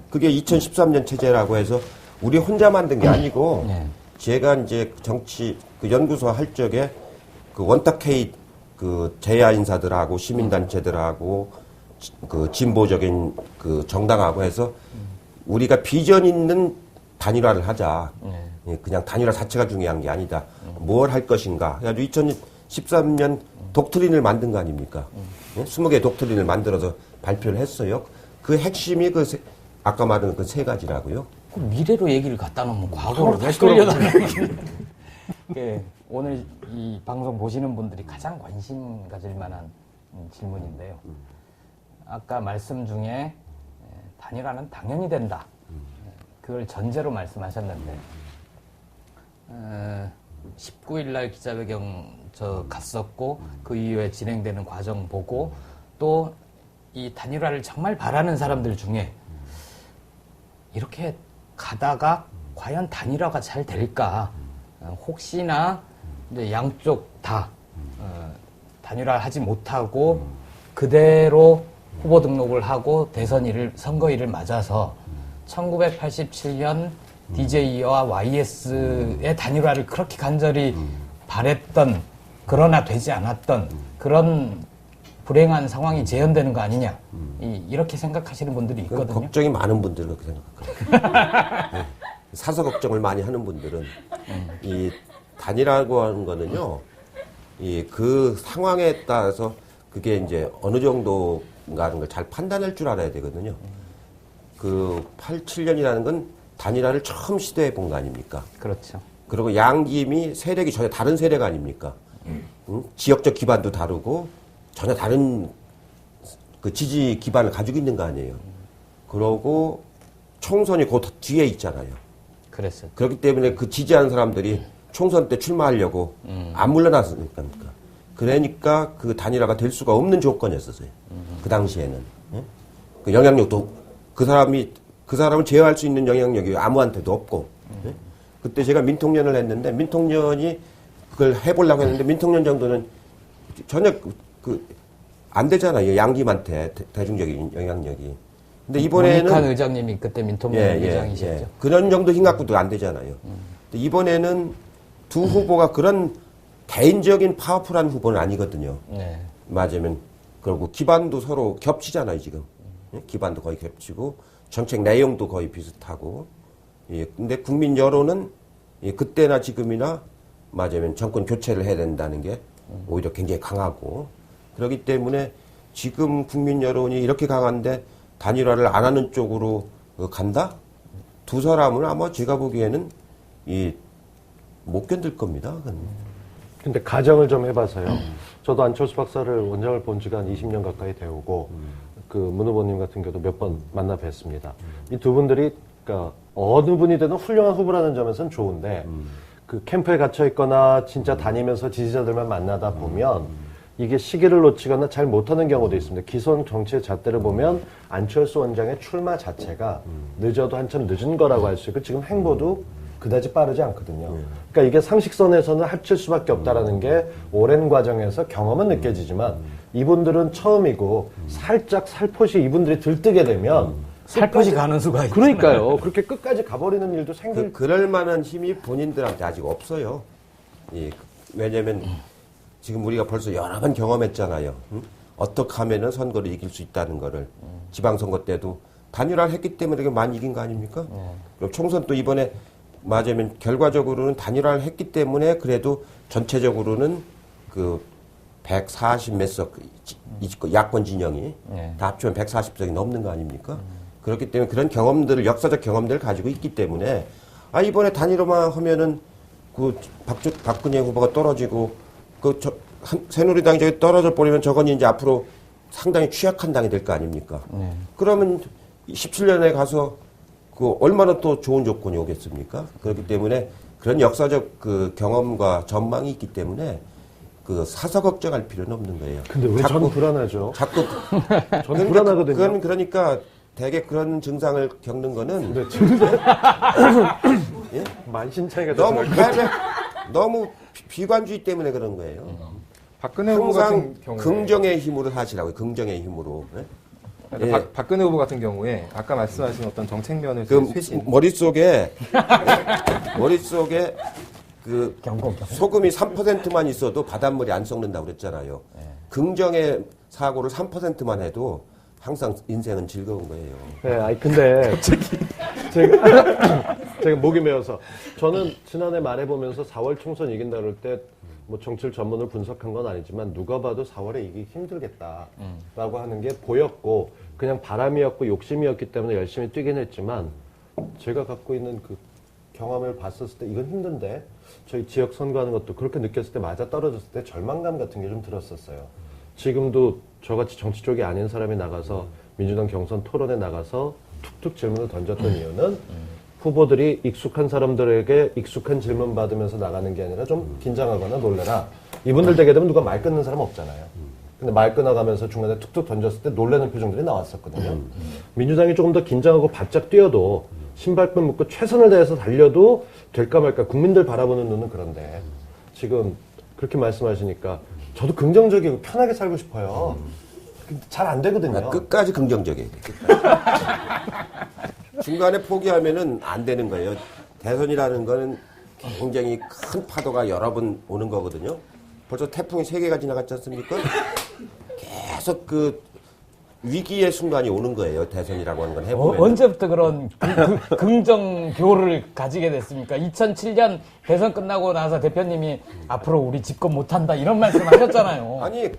그게 2013년 체제라고 해서 우리 혼자 만든 게 아니고 제가 이제 정치 그 연구소 할 적에 그 원탁회의 그 재야 인사들하고 시민단체들하고 그 진보적인 그 정당하고 해서 우리가 비전 있는 단일화를 하자. 그냥 단일화 자체가 중요한 게 아니다. 뭘 할 것인가. 그래가지고 2013년 독트린을 만든 거 아닙니까? 20개의 독트린을 만들어서 발표를 했어요. 그 핵심이 아까 말한 그 세 가지라고요. 그 미래로 얘기를 갖다 놓으면 과거로 왜 끌려다니는 오늘 이 방송 보시는 분들이 가장 관심 가질 만한 질문인데요. 아까 말씀 중에 단일화는 당연히 된다. 그걸 전제로 말씀하셨는데 19일 날 기자회견 저 갔었고 그 이후에 진행되는 과정 보고 또 이 단일화를 정말 바라는 사람들 중에 이렇게 가다가 과연 단일화가 잘 될까? 혹시나 이제 양쪽 다 단일화를 하지 못하고 그대로 후보 등록을 하고 선거일을 맞아서 1987년 DJ와 YS의 단일화를 그렇게 간절히 바랬던 그러나 되지 않았던 그런 불행한 상황이 재현되는 거 아니냐 이렇게 생각하시는 분들이 있거든요. 걱정이 많은 분들은 그렇게 생각합니다. 네. 사서 걱정을 많이 하는 분들은 이 단일화라고 하는 거는요, 그 상황에 따라서 그게 이제 어느 정도인가 하는 걸 잘 판단할 줄 알아야 되거든요. 그 87년이라는 건 단일화를 처음 시도해 본 거 아닙니까? 그렇죠. 그리고 양김이 세력이 전혀 다른 세력 아닙니까? 지역적 기반도 다르고 전혀 다른 그 지지 기반을 가지고 있는 거 아니에요. 그러고 총선이 그 뒤에 있잖아요. 그랬어요. 그렇기 때문에 그 지지하는 사람들이 총선 때 출마하려고 안 물러났으니까. 그러니까 그 단일화가 될 수가 없는 조건이었어요. 그 당시에는. 예? 그 영향력도 그 사람을 제어할 수 있는 영향력이 아무한테도 없고. 예? 그때 제가 민통년을 했는데 민통년이 그걸 해보려고 했는데 민통년 정도는 전혀 안 되잖아요. 양김한테 대중적인 영향력이. 근데 이번에는 문익환 의장님이 그때 민통년 의장이셨죠. 그런 정도 힘 갖고도 안 되잖아요. 근데 이번에는 두 후보가 그런 개인적인 파워풀한 후보는 아니거든요. 네. 맞으면 그리고 기반도 서로 겹치잖아요, 지금. 예? 기반도 거의 겹치고 정책 내용도 거의 비슷하고. 예. 근데 국민 여론은 그때나 지금이나 맞으면 정권 교체를 해야 된다는 게 오히려 굉장히 강하고. 그렇기 때문에 지금 국민 여론이 이렇게 강한데 단일화를 안 하는 쪽으로 간다? 두 사람은 아마 제가 보기에는 못 견딜 겁니다. 근데 가정을 좀 해봐서요. 저도 안철수 박사를 원장을 본 지가 한 20년 가까이 되고 그 문 후보님 같은 경우도 몇 번 만나 뵀습니다. 이 두 분들이 그러니까 어느 분이 되든 훌륭한 후보라는 점에서는 좋은데 그 캠프에 갇혀 있거나 진짜 다니면서 지지자들만 만나다 보면 이게 시기를 놓치거나 잘 못하는 경우도 있습니다. 기존 정치의 잣대를 보면 안철수 원장의 출마 자체가 늦어도 한참 늦은 거라고 할 수 있고 지금 행보도 그다지 빠르지 않거든요. 그러니까 이게 상식선에서는 합칠 수밖에 없다라는 게 오랜 과정에서 경험은 느껴지지만 이분들은 처음이고 살짝 살포시 이분들이 들뜨게 되면 살포시 가는 수가 있어요. 그러니까요. 그렇게 끝까지 가버리는 일도 생길 그럴 만한 힘이 본인들한테 아직 없어요. 왜냐면 지금 우리가 벌써 여러 번 경험했잖아요. 어떻게 하면은 선거를 이길 수 있다는 거를. 지방선거 때도 단일화를 했기 때문에 많이 이긴 거 아닙니까? 그리고 총선 또 이번에 맞으면 결과적으로는 단일화를 했기 때문에 그래도 전체적으로는 그 140 몇 석, 야권 진영이 다 합치면 140석이 넘는 거 아닙니까? 그렇기 때문에 그런 경험들을, 역사적 경험들을 가지고 있기 때문에 이번에 단일화만 하면은 그 박근혜 후보가 떨어지고 새누리당이 저기 떨어져 버리면 저건 이제 앞으로 상당히 취약한 당이 될 거 아닙니까? 그러면 17년에 가서 얼마나 또 좋은 조건이 오겠습니까? 그렇기 때문에 그런 역사적 그 경험과 전망이 있기 때문에 사서 걱정할 필요는 없는 거예요. 근데 왜 저는 불안하죠? 자꾸 저는 불안하거든요. 그러니까 대개 그런 증상을 겪는 거는 네, 증상 예? 만신창이가 너무 비관주의 때문에 그런 거예요. 박근혜 후보 같은 경우에 긍정의 힘으로 하시라고요. 긍정의 힘으로. 네? 예. 박근혜 후보 같은 경우에 아까 말씀하신 어떤 정책면을 쇄신 머릿속에 소금이 3%만 있어도 바닷물이 안 썩는다고 그랬잖아요. 긍정의 사고를 3%만 해도 항상 인생은 즐거운 거예요. 네, 근데 제가 목이 메어서 저는 지난해 말해보면서 4월 총선 이긴다 그럴 때 뭐 정치를 전문으로 분석한 건 아니지만 누가 봐도 4월에 이기기 힘들겠다라고 하는 게 보였고 그냥 바람이었고 욕심이었기 때문에 열심히 뛰긴 했지만 제가 갖고 있는 그 경험을 봤었을 때 이건 힘든데 저희 지역 선거하는 것도 그렇게 느꼈을 때 맞아 떨어졌을 때 절망감 같은 게 좀 들었었어요. 지금도 저같이 정치 쪽이 아닌 사람이 나가서 민주당 경선 토론에 나가서 툭툭 질문을 던졌던 이유는 후보들이 익숙한 사람들에게 익숙한 질문 받으면서 나가는 게 아니라 좀 긴장하거나 놀래라. 이분들 되게 되면 누가 말 끊는 사람 없잖아요. 근데 말 끊어가면서 중간에 툭툭 던졌을 때 놀라는 표정들이 나왔었거든요. 민주당이 조금 더 긴장하고 바짝 뛰어도 신발끈 묶고 최선을 다해서 달려도 될까 말까 국민들 바라보는 눈은 그런데 지금 그렇게 말씀하시니까 저도 긍정적이고 편하게 살고 싶어요. 잘 안 되거든요. 끝까지 긍정적이에요. 중간에 포기하면은 안 되는 거예요. 대선이라는 거는 굉장히 큰 파도가 여러 번 오는 거거든요. 벌써 태풍이 3개가 지나갔지 않습니까? 계속 그 위기의 순간이 오는 거예요. 대선이라고 하는 건 해보면. 언제부터 그런 긍정교를 가지게 됐습니까? 2007년 대선 끝나고 나서 대표님이 앞으로 우리 집권 못한다 이런 말씀 하셨잖아요. 아니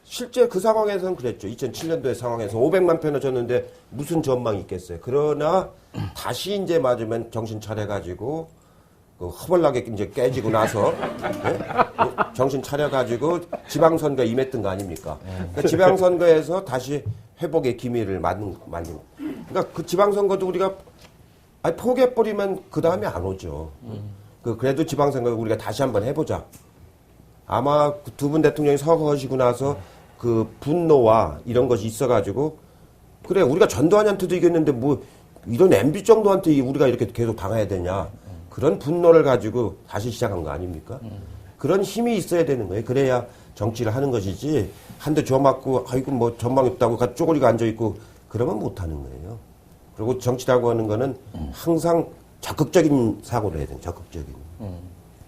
실제 그 상황에서는 그랬죠. 2007년도의 상황에서 500만 표나 줬는데 무슨 전망이 있겠어요. 그러나 다시 이제 맞으면 정신 차려가지고 그 허벌나게 이제 깨지고 나서 네? 정신 차려가지고 지방선거 임했던 거 아닙니까? 그러니까 지방선거에서 다시 회복의 기미를 만든. 그러니까 그 지방선거도 우리가 포기해버리면 그 다음에 안 오죠. 그래도 지방선거 우리가 다시 한번 해보자. 아마 두 분 대통령이 서거하시고 나서 그 분노와 이런 것이 있어가지고 그래 우리가 전두환한테도 이겼는데 뭐 이런 MB 정도한테 우리가 이렇게 계속 당해야 되냐. 그런 분노를 가지고 다시 시작한 거 아닙니까? 그런 힘이 있어야 되는 거예요. 그래야 정치를 하는 것이지 한 대 줘 맞고 아이고 뭐 전망이 없다고 쪼그리고 앉아있고 그러면 못하는 거예요. 그리고 정치라고 하는 거는 항상 적극적인 사고를 해야 돼요. 적극적인.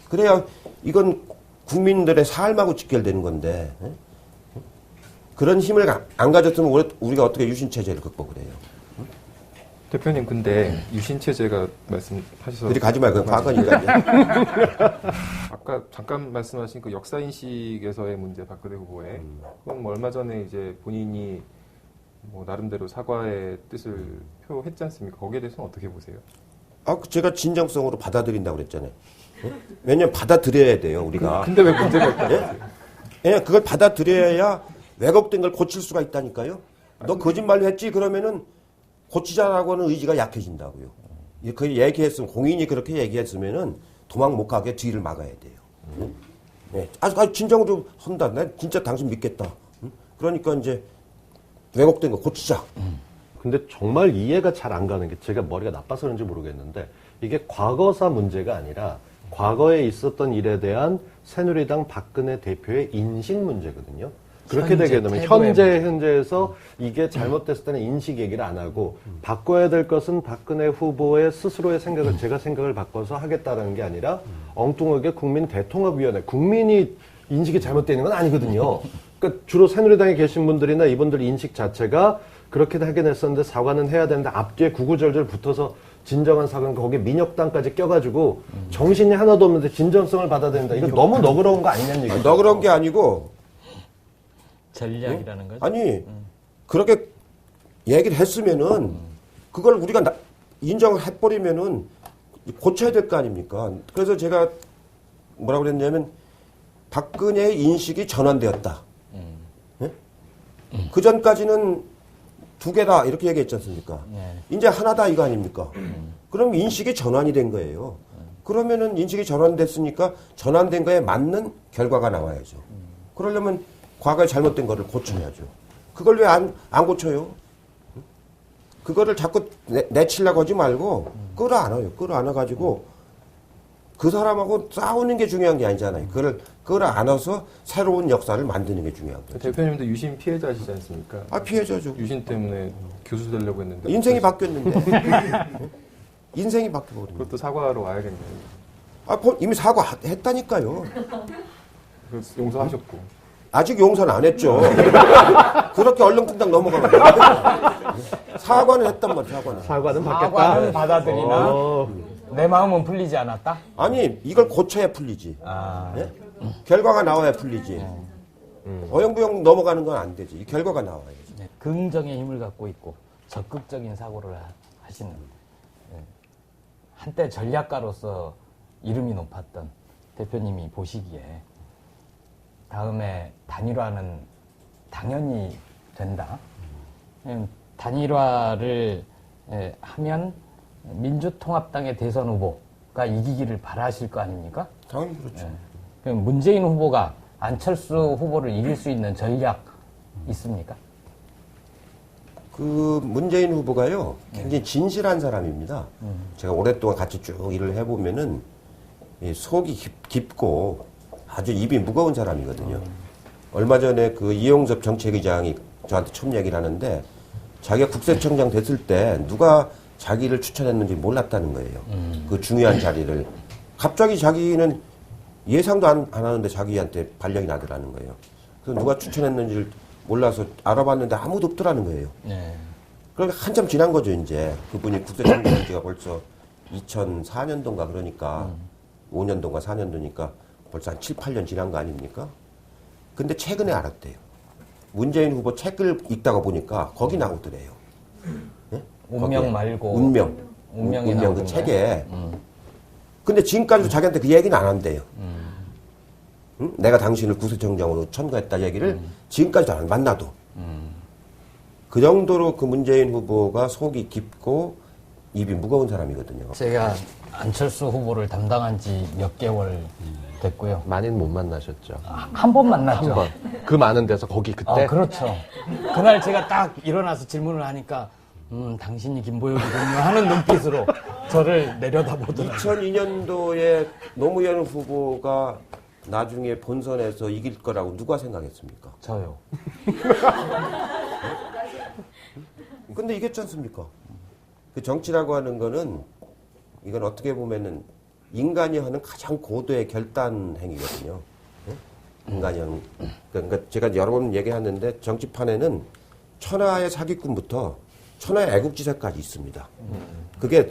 그래야 이건 국민들의 삶하고 직결되는 건데 그런 힘을 안 가졌으면 우리가 어떻게 유신체제를 극복을 해요. 대표님 근데 유신체제가 말씀하셔서 그리 가지 말고 과거니까. 아까 잠깐 말씀하신 그 역사인식에서의 문제 박근혜 후보의 그건 뭐 얼마 전에 이제 본인이 뭐 나름대로 사과의 뜻을 표했지 않습니까? 거기에 대해서는 어떻게 보세요? 제가 진정성으로 받아들인다고 그랬잖아요. 왜냐면 받아들여야 돼요, 우리가. 근데 왜 문제가 있다고 하세요? 예, 그걸 받아들여야 왜곡된 걸 고칠 수가 있다니까요. 너 거짓말을 했지? 그러면은 고치자라고 하는 의지가 약해진다고요. 그 얘기했으면, 공인이 그렇게 얘기했으면은 도망 못 가게 뒤를 막아야 돼요. 네. 아주 진정으로 한다. 난 진짜 당신 믿겠다. 그러니까 이제 왜곡된 거 고치자. 근데 정말 이해가 잘 안 가는 게 제가 머리가 나빠서 그런지 모르겠는데 이게 과거사 문제가 아니라 과거에 있었던 일에 대한 새누리당 박근혜 대표의 인식 문제거든요. 그렇게 되게 되면 현재에서 이게 잘못됐을 때는 인식 얘기를 안 하고 바꿔야 될 것은 박근혜 후보의 스스로의 생각을 제가 생각을 바꿔서 하겠다라는 게 아니라 엉뚱하게 국민 대통합위원회 국민이 인식이 잘못되는 건 아니거든요. 그러니까 주로 새누리당에 계신 분들이나 이분들 인식 자체가 그렇게 하긴 했었는데 사과는 해야 되는데 앞뒤에 구구절절 붙어서 진정한 사과는 거기에 민혁당까지 껴가지고 정신이 하나도 없는데 진정성을 받아야 된다. 이거 너무 너그러운 거 아니냐는 얘기죠. 너그러운 게 아니고 전략이라는 거죠. 아니 그렇게 얘기를 했으면은 그걸 우리가 인정을 해버리면은 고쳐야 될 거 아닙니까? 그래서 제가 뭐라고 그랬냐면 박근혜의 인식이 전환되었다. 네? 그 전까지는 두 개다 이렇게 얘기했지 않습니까? 이제 하나다 이거 아닙니까? 그럼 인식이 전환이 된 거예요. 그러면은 인식이 전환됐으니까 전환된 거에 맞는 결과가 나와야죠. 그러려면 과거에 잘못된 거를 고쳐야죠. 그걸 왜 안 고쳐요? 그거를 자꾸 내치려고 하지 말고 끌어안아요. 끌어안아가지고 그 사람하고 싸우는 게 중요한 게 아니잖아요. 그걸 끌어안아서 새로운 역사를 만드는 게 중요한 거죠. 대표님도 유신 피해자시지 않습니까? 피해자죠. 유신 때문에 교수 되려고 했는데 인생이 바뀌었는데. 인생이 바뀌어버린 그것도 사과하러 와야겠네요. 이미 사과했다니까요. 그래서 용서하셨고. 아직 용서는 안 했죠. 그렇게 얼렁뚱땅 넘어가면 사과는 했단 말이야, 사과는 받겠다. 사과는 받아들이나 내 마음은 풀리지 않았다? 아니, 이걸 고쳐야 풀리지. 네? 결과가 나와야 풀리지. 어영부영 넘어가는 건 안 되지. 이 결과가 나와야지. 네, 긍정의 힘을 갖고 있고 적극적인 사고를 한때 전략가로서 이름이 높았던 대표님이 보시기에 다음에 단일화는 당연히 된다. 단일화를 하면 민주통합당의 대선 후보가 이기기를 바라실 거 아닙니까? 당연히 그렇죠. 그럼 문재인 후보가 안철수 후보를 이길 수 있는 전략 있습니까? 그 문재인 후보가요, 굉장히 진실한 사람입니다. 제가 오랫동안 같이 쭉 일을 해보면은 이 속이 깊고 아주 입이 무거운 사람이거든요. 얼마 전에 그 이용섭 정책의장이 저한테 처음 얘기를 하는데 자기가 국세청장 됐을 때 누가 자기를 추천했는지 몰랐다는 거예요. 그 중요한 자리를. 갑자기 자기는 예상도 안 하는데 자기한테 발령이 나더라는 거예요. 그래서 누가 추천했는지를 몰라서 알아봤는데 아무도 없더라는 거예요. 네. 그러니까 한참 지난 거죠, 이제. 그분이 국세청장 지가 벌써 2004년도인가 그러니까 5년도인가 4년도니까 벌써 한 7, 8년 지난 거 아닙니까? 근데 최근에 알았대요. 문재인 후보 책을 읽다가 보니까 거기 나오더래요. 네? 운명 거기에. 말고. 운명. 운명이 운명 그 나오던가요? 책에. 근데 지금까지도 자기한테 그 얘기는 안 한대요. 응? 내가 당신을 국세청장으로 첨가했다 얘기를 지금까지도 안 만나도. 그 정도로 그 문재인 후보가 속이 깊고 입이 무거운 사람이거든요. 제가 안철수 후보를 담당한 지 몇 개월 됐고요. 많이는 못 만나셨죠. 한 번 만났죠. 한 번. 그 많은 데서 거기 그때. 그렇죠. 그날 제가 딱 일어나서 질문을 하니까 당신이 김보혁이군요 하는 눈빛으로 저를 내려다보더라고요. 2002년도에 노무현 후보가 나중에 본선에서 이길 거라고 누가 생각했습니까? 저요. 근데 이겼지 않습니까? 그 정치라고 하는 거는 이건 어떻게 보면은 인간이 하는 가장 고도의 결단 행위거든요. 인간이 하는. 그러니까 제가 여러 번 얘기하는데 정치판에는 천하의 사기꾼부터 천하의 애국지사까지 있습니다. 그게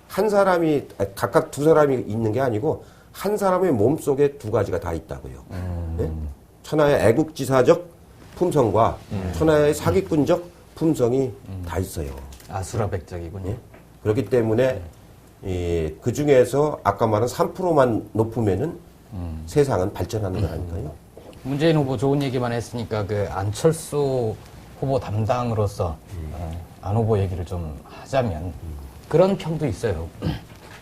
한 사람이 각각 두 사람이 있는 게 아니고 한 사람의 몸속에 두 가지가 다 있다고요. 네? 천하의 애국지사적 품성과 천하의 사기꾼적 품성이 다 있어요. 아수라백작이군요. 예? 그렇기 때문에 그 중에서 아까 말한 3%만 높으면은 세상은 발전하는 거라니까요. 문재인 후보 좋은 얘기만 했으니까 그 안철수 후보 담당으로서 안 후보 얘기를 좀 하자면 그런 평도 있어요.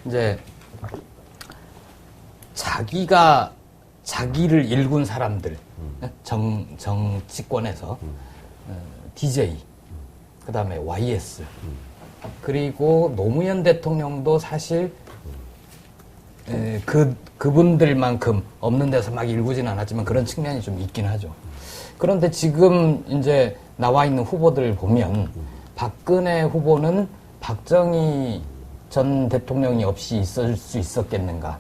이제 자기가 자기를 일군 사람들 정치권에서 DJ 그다음에 YS 그리고 노무현 대통령도 사실 그분들만큼 없는 데서 막 일구진 않았지만 그런 측면이 좀 있긴 하죠. 그런데 지금 이제 나와 있는 후보들을 보면 박근혜 후보는 박정희 전 대통령이 없이 있을 수 있었겠는가?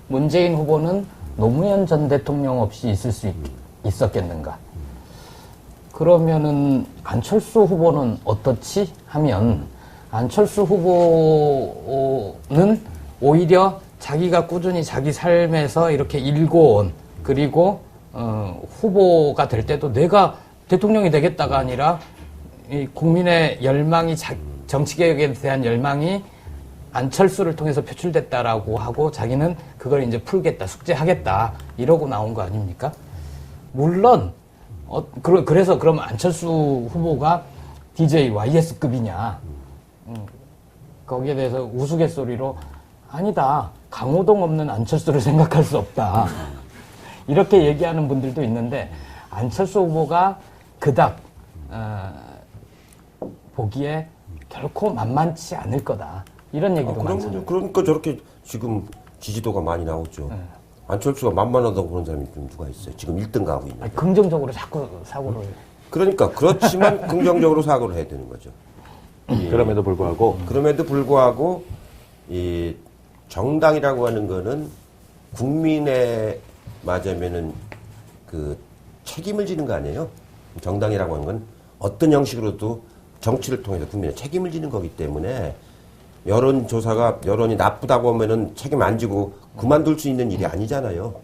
문재인 후보는 노무현 전 대통령 없이 있을 수 있었겠는가? 그러면은 안철수 후보는 어떻지? 하면 안철수 후보는 오히려 자기가 꾸준히 자기 삶에서 이렇게 일궈온 그리고 후보가 될 때도 내가 대통령이 되겠다가 아니라 이 국민의 열망이 정치개혁에 대한 열망이 안철수를 통해서 표출됐다라고 하고 자기는 그걸 이제 풀겠다, 숙제하겠다 이러고 나온 거 아닙니까? 물론 그래서 그럼 안철수 후보가 DJ YS급이냐? 거기에 대해서 우스갯소리로 아니다. 강호동 없는 안철수를 생각할 수 없다. 이렇게 얘기하는 분들도 있는데 안철수 후보가 그닥 보기에 결코 만만치 않을 거다. 이런 얘기도 많잖아요. 그러니까 저렇게 지금 지지도가 많이 나오죠. 안철수가 만만하다고 그런 사람이 좀 누가 있어요. 지금 1등 가고 있는. 긍정적으로 자꾸 사고를. 그러니까 그렇지만 긍정적으로 사고를 해야 되는 거죠. 그럼에도 불구하고 이 정당이라고 하는 거는 국민의 맞으면은 그 책임을 지는 거 아니에요? 정당이라고 하는 건 어떤 형식으로도 정치를 통해서 국민의 책임을 지는 거기 때문에 여론조사가 여론이 나쁘다고 하면은 책임 안 지고 그만둘 수 있는 일이 아니잖아요.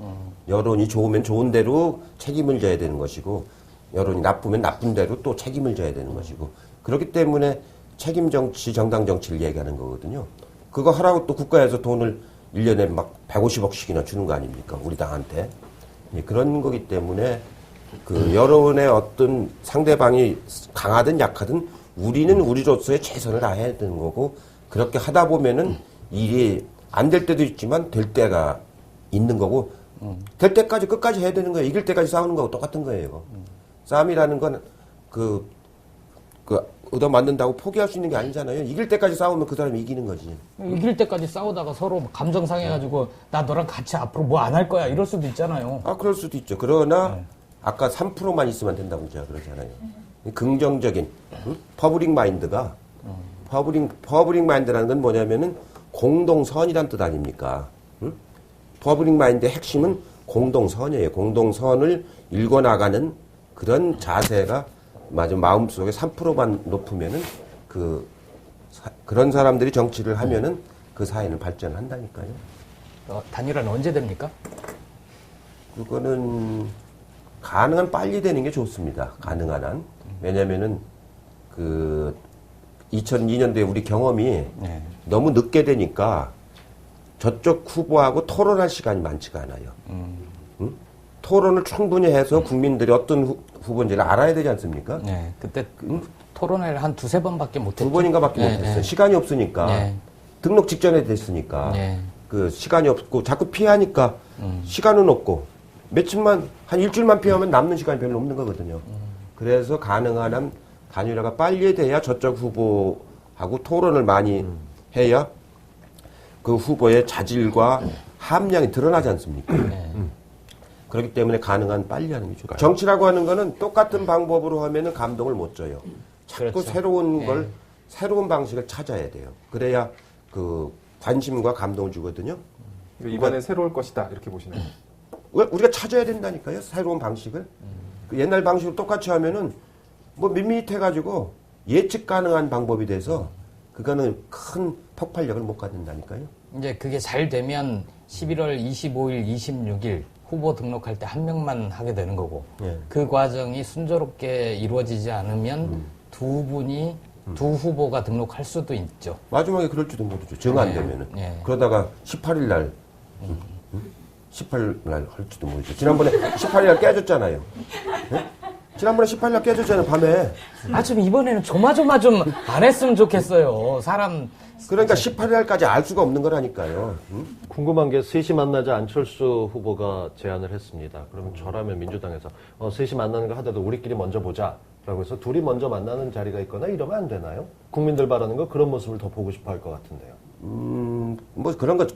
여론이 좋으면 좋은 대로 책임을 져야 되는 것이고 여론이 나쁘면 나쁜 대로 또 책임을 져야 되는 것이고 그렇기 때문에 책임 정치, 정당 정치를 얘기하는 거거든요. 그거 하라고 또 국가에서 돈을 1년에 막 150억씩이나 주는 거 아닙니까? 우리 당한테. 예, 그런 거기 때문에 그 여론의 어떤 상대방이 강하든 약하든 우리는 우리로서의 최선을 다해야 되는 거고 그렇게 하다 보면은 일이 안 될 때도 있지만 될 때가 있는 거고 될 때까지 끝까지 해야 되는 거예요. 이길 때까지 싸우는 거하고 똑같은 거예요. 싸움이라는 건 얻어맞는다고 포기할 수 있는 게 아니잖아요. 이길 때까지 싸우면 그 사람이 이기는 거지. 이길 때까지 싸우다가 서로 감정 상해가지고 나 너랑 같이 앞으로 뭐 안 할 거야 이럴 수도 있잖아요. 아, 그럴 수도 있죠. 그러나 아까 3%만 있으면 된다고 제가 그러잖아요. 긍정적인 퍼블릭 마인드가 퍼블릭 마인드라는 건 뭐냐면은 공동선이란 뜻 아닙니까? 퍼블릭 마인드의 핵심은 공동선이에요. 공동선을 읽어나가는 그런 자세가 마음속에 3%만 높으면은 그런 사람들이 정치를 하면은 그 사회는 발전한다니까요. 단일화는 언제 됩니까? 그거는 가능한 빨리 되는 게 좋습니다. 가능한 한. 왜냐면은 2002년도에 우리 경험이 너무 늦게 되니까 저쪽 후보하고 토론할 시간이 많지가 않아요. 토론을 충분히 해서 국민들이 어떤 후보인지를 알아야 되지 않습니까? 네. 그때 토론회를 한 두세 번밖에 못했죠. 2번인가 밖에 못했어요. 시간이 없으니까. 등록 직전에 됐으니까. 그 시간이 없고 자꾸 피하니까 시간은 없고 며칠만 한 일주일만 피하면 남는 시간이 별로 없는 거거든요. 그래서 가능한 한 단일화가 빨리 돼야 저쪽 후보하고 토론을 많이 해야 그 후보의 자질과 함량이 드러나지 않습니까? 그렇기 때문에 가능한 빨리 하는 게 좋죠. 정치라고 하는 거는 똑같은 방법으로 하면은 감동을 못 줘요. 자꾸 그렇죠. 새로운 걸, 새로운 방식을 찾아야 돼요. 그래야 그 관심과 감동을 주거든요. 이번에 새로울 것이다 이렇게 보시나요? 우리가 찾아야 된다니까요. 새로운 방식을. 그 옛날 방식으로 똑같이 하면은 뭐 밋밋해가지고 예측 가능한 방법이 돼서 그거는 큰 폭발력을 못 갖는다니까요. 이제 그게 잘 되면 11월 25일, 26일 후보 등록할 때 한 명만 하게 되는 거고 그 과정이 순조롭게 이루어지지 않으면 두 후보가 등록할 수도 있죠. 마지막에 그럴지도 모르죠. 정 안 되면은. 그러다가 18일 날 18일 날 할지도 모르죠. 지난번에 18일 날 깨졌잖아요. 네? 지난번에 18일 날 깨졌잖아요. 밤에. 좀 이번에는 조마조마 좀 안 했으면 좋겠어요. 사람. 그러니까 18일 날까지 알 수가 없는 거라니까요. 궁금한 게 셋이 만나자 안철수 후보가 제안을 했습니다. 그러면 저라면 민주당에서 셋이 만나는 거 하더라도 우리끼리 먼저 보자. 라고 해서 둘이 먼저 만나는 자리가 있거나 이러면 안 되나요? 국민들 바라는 거 그런 모습을 더 보고 싶어 할 것 같은데요. 뭐 그런 거,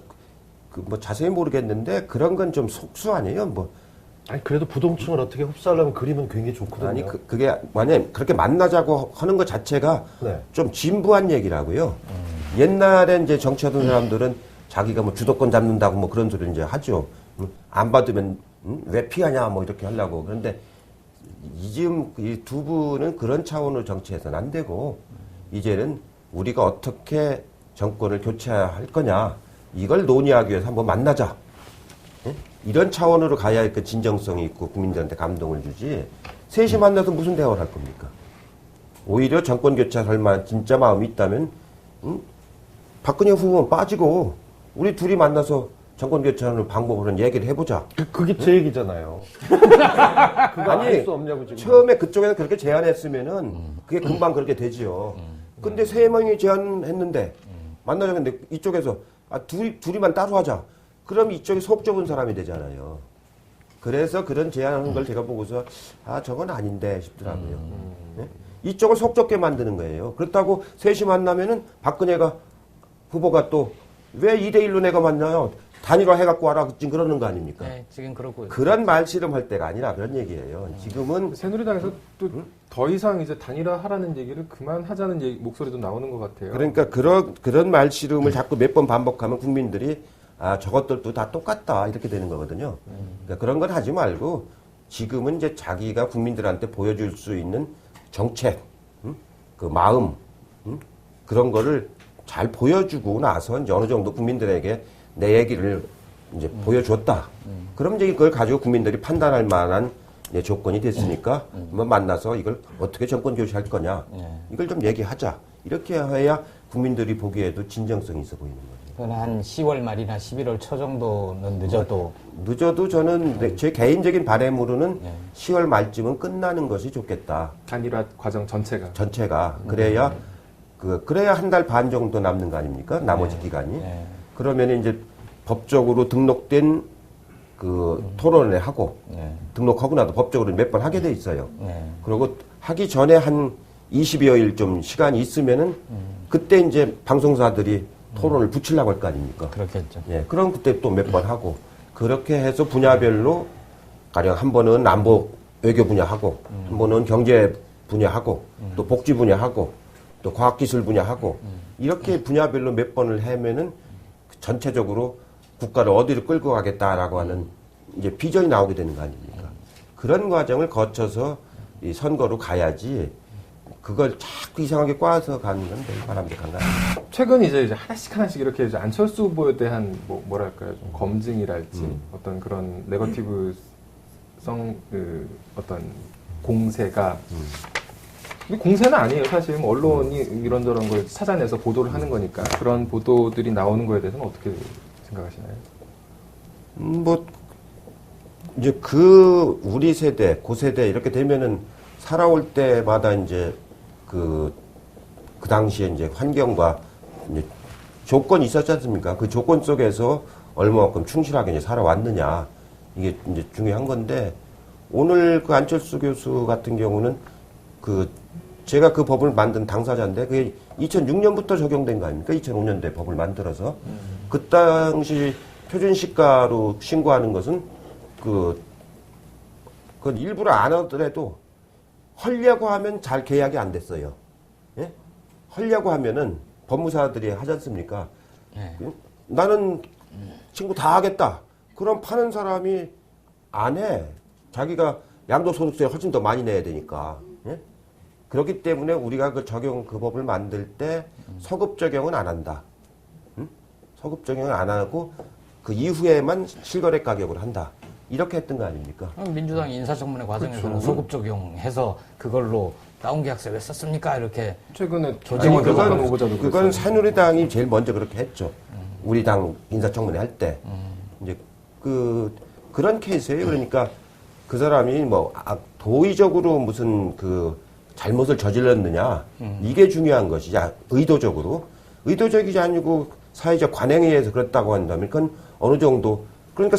뭐 자세히 모르겠는데 그런 건 좀 속수 아니에요? 뭐. 아니, 그래도 부동층을 어떻게 흡수하려면 그림은 굉장히 좋거든요. 아니, 그게 만약에 그렇게 만나자고 하는 것 자체가 좀 진부한 얘기라고요. 옛날에 이제 정치하던 사람들은 자기가 뭐 주도권 잡는다고 뭐 그런 소리를 이제 하죠. 안 받으면 왜 피하냐 뭐 이렇게 하려고. 그런데 지금 이 두 분은 그런 차원으로 정치해서는 안 되고 이제는 우리가 어떻게 정권을 교체할 거냐 이걸 논의하기 위해서 한번 만나자. 이런 차원으로 가야 그 진정성이 있고 국민들한테 감동을 주지. 셋이 만나서 무슨 대화를 할 겁니까? 오히려 정권 교체할 만한 진짜 마음이 있다면 박근혜 후보는 빠지고 우리 둘이 만나서 정권 교체하는 방법으로 얘기를 해보자. 그게 제 얘기잖아요. 그거 알 수 없냐고 지금. 처음에 그쪽에서 그렇게 제안했으면은 그게 금방 그렇게 되지요. 근데 세 명이 제안했는데 만나자고 했는데 이쪽에서 둘이만 따로 하자. 그럼 이쪽이 속 좁은 사람이 되잖아요. 그래서 그런 제안하는 걸 제가 보고서 저건 아닌데 싶더라고요. 네? 이쪽을 속 좁게 만드는 거예요. 그렇다고 셋이 만나면은 박근혜가 후보가 또 왜 2대1로 내가 만나요? 단일화 해갖고 와라. 지금 그러는 거 아닙니까? 네, 지금 그러고. 그런 말씨름할 때가 아니라 그런 얘기예요. 지금은 새누리당에서 또 더 이상 이제 단일화 하라는 얘기를 그만하자는 목소리도 나오는 것 같아요. 그러니까 그런 말씨름을 자꾸 몇 번 반복하면 국민들이 저것들도 다 똑같다 이렇게 되는 거거든요. 그러니까 그런 건 하지 말고 지금은 이제 자기가 국민들한테 보여줄 수 있는 정책, 그 마음, 그런 거를 잘 보여주고 나서 이제 어느 정도 국민들에게 내 얘기를 이제 보여줬다. 그럼 이제 그걸 가지고 국민들이 판단할 만한 이제 조건이 됐으니까 한번 만나서 이걸 어떻게 정권 교체할 거냐. 이걸 좀 얘기하자. 이렇게 해야 국민들이 보기에도 진정성이 있어 보이는 거죠. 그건 한 10월 말이나 11월 초 정도는 늦어도 늦어도 저는 제 개인적인 바람으로는 네. 10월 말쯤은 끝나는 것이 좋겠다. 단일화 과정 전체가. 전체가. 그래야 그래야 한 달 반 정도 남는 거 아닙니까? 나머지 기간이. 네. 그러면 이제 법적으로 등록된 토론회 하고 네. 등록하고 나도 법적으로 몇 번 하게 돼 있어요. 네. 그리고 하기 전에 한 20여일 좀 시간이 있으면은 그때 이제 방송사들이 토론을 붙이려고 할 거 아닙니까? 그렇겠죠. 예, 그럼 그때 또 몇 번 하고 그렇게 해서 분야별로 가령 한 번은 안보 외교 분야하고 한 번은 경제 분야하고 또 복지 분야하고 또 과학기술 분야하고 이렇게 분야별로 몇 번을 하면은 전체적으로 국가를 어디로 끌고 가겠다라고 하는 이제 비전이 나오게 되는 거 아닙니까? 그런 과정을 거쳐서 이 선거로 가야지 그걸 자꾸 이상하게 꽈서 가는 건 매우 바람직한 거 아닙니까? 최근 이제 하나씩 이렇게 이제 안철수 후보에 대한 뭐랄까요, 좀 검증이랄지 어떤 그런 네거티브성 어떤 공세가 근데 공세는 아니에요. 사실 뭐 언론이 이런저런 걸 찾아내서 보도를 하는 거니까 그런 보도들이 나오는 거에 대해서는 어떻게 생각하시나요? 이제 우리 세대, 고세대 이렇게 되면은 살아올 때마다 이제 그 당시에 이제 환경과 이제 조건이 있었지 않습니까? 그 조건 속에서 얼마만큼 충실하게 이제 살아왔느냐. 이게 이제 중요한 건데, 오늘 그 안철수 교수 같은 경우는 제가 그 법을 만든 당사자인데, 그게 2006년부터 적용된 거 아닙니까? 2005년도에 법을 만들어서. 그 당시 표준시가로 신고하는 것은 그건 일부러 안 하더라도 하려고 하면 잘 계약이 안 됐어요. 예? 하려고 하면은 법무사들이 하지 않습니까? 네. 나는 친구 다 하겠다. 그럼 파는 사람이 안 해. 자기가 양도소득세 훨씬 더 많이 내야 되니까. 예? 그렇기 때문에 우리가 그 법을 만들 때 서급 적용은 안 한다. 응? 서급 적용은 안 하고 그 이후에만 실거래 가격을 한다. 이렇게 했던 거 아닙니까? 민주당 인사청문회 과정에서는 그렇죠. 소급 적용해서 그걸로 다운계약서 왜 썼습니까? 이렇게 최근에 교정을 그건 후보자도 그건 그랬어요. 새누리당이 제일 먼저 그렇게 했죠. 우리 당 인사청문회 할 때. 이제 그런 케이스예요. 그러니까 그 사람이 도의적으로 무슨 잘못을 저질렀느냐. 이게 중요한 것이지. 의도적으로. 의도적이지 아니고 사회적 관행에 의해서 그렇다고 한다면 그건 어느 정도 그러니까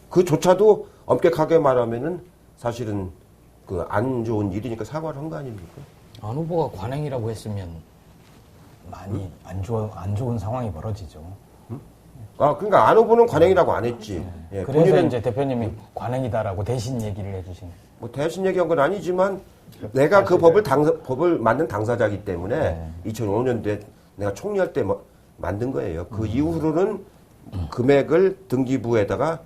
그조차도 엄격하게 말하면은 사실은 안 좋은 일이니까 사과를 한 거 아닙니까? 안 후보가 관행이라고 했으면 많이 안 좋은 상황이 벌어지죠. 그러니까 안 후보는 관행이라고 안 했지. 예, 그래서 본인은 이제 대표님이 관행이다라고 대신 얘기를 해주시는. 뭐 대신 얘기한 건 아니지만 내가 그 법을 만든 당사자이기 때문에 2005년도에 내가 총리할 때 만든 거예요. 그 이후로는 금액을 등기부에다가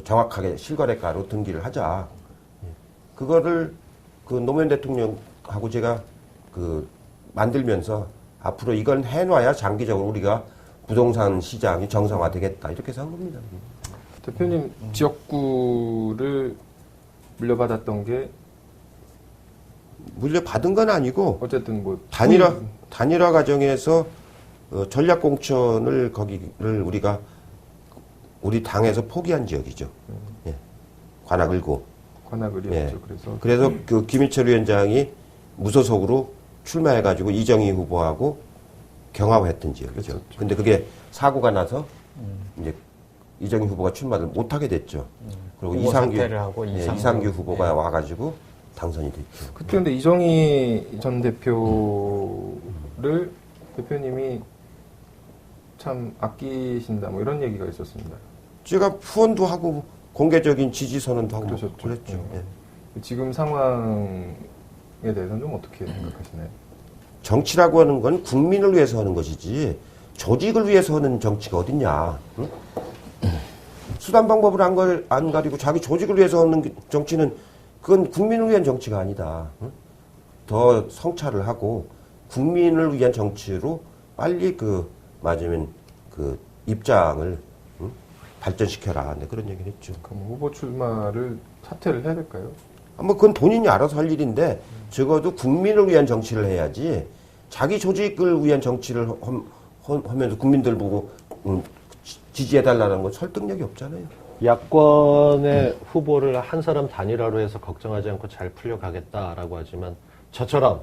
정확하게 실거래가로 등기를 하자. 그거를 노무현 대통령하고 제가 만들면서 앞으로 이건 해놔야 장기적으로 우리가 부동산 시장이 정상화되겠다. 이렇게 해서 한 겁니다. 대표님 지역구를 물려받았던 게 물려받은 건 아니고 어쨌든 단일화 과정에서 전략공천을 거기를 우리 당에서 포기한 지역이죠. 예. 관악을고. 관악을이었죠. 예. 그래서 김희철 위원장이 무소속으로 출마해가지고 이정희 후보하고 경합했던 지역이죠. 그렇죠. 근데 그게 사고가 나서 이제 이정희 후보가 출마를 못하게 됐죠. 그리고 후보 사퇴를 하고 이상규 후보가 와가지고 당선이 됐죠. 그때 근데 이정희 전 대표를 대표님이 참 아끼신다 뭐 이런 얘기가 있었습니다. 제가 후원도 하고 공개적인 지지 선언도 하고 그러셨죠. 그랬죠. 예. 지금 상황에 대해서는 좀 어떻게 생각하시나요? 정치라고 하는 건 국민을 위해서 하는 것이지 조직을 위해서 하는 정치가 어딨냐. 응? 수단 방법을 안 가리고 자기 조직을 위해서 하는 정치는 그건 국민을 위한 정치가 아니다. 응? 더 성찰을 하고 국민을 위한 정치로 빨리 맞으면 입장을 발전시켜라. 네, 그런 얘기를 했죠. 그럼 후보 출마를 사퇴를 해야 될까요? 그건 본인이 알아서 할 일인데 적어도 국민을 위한 정치를 해야지 자기 조직을 위한 정치를 하면서 국민들 보고 지지해달라는 건 설득력이 없잖아요. 야권의 후보를 한 사람 단일화로 해서 걱정하지 않고 잘 풀려가겠다라고 하지만 저처럼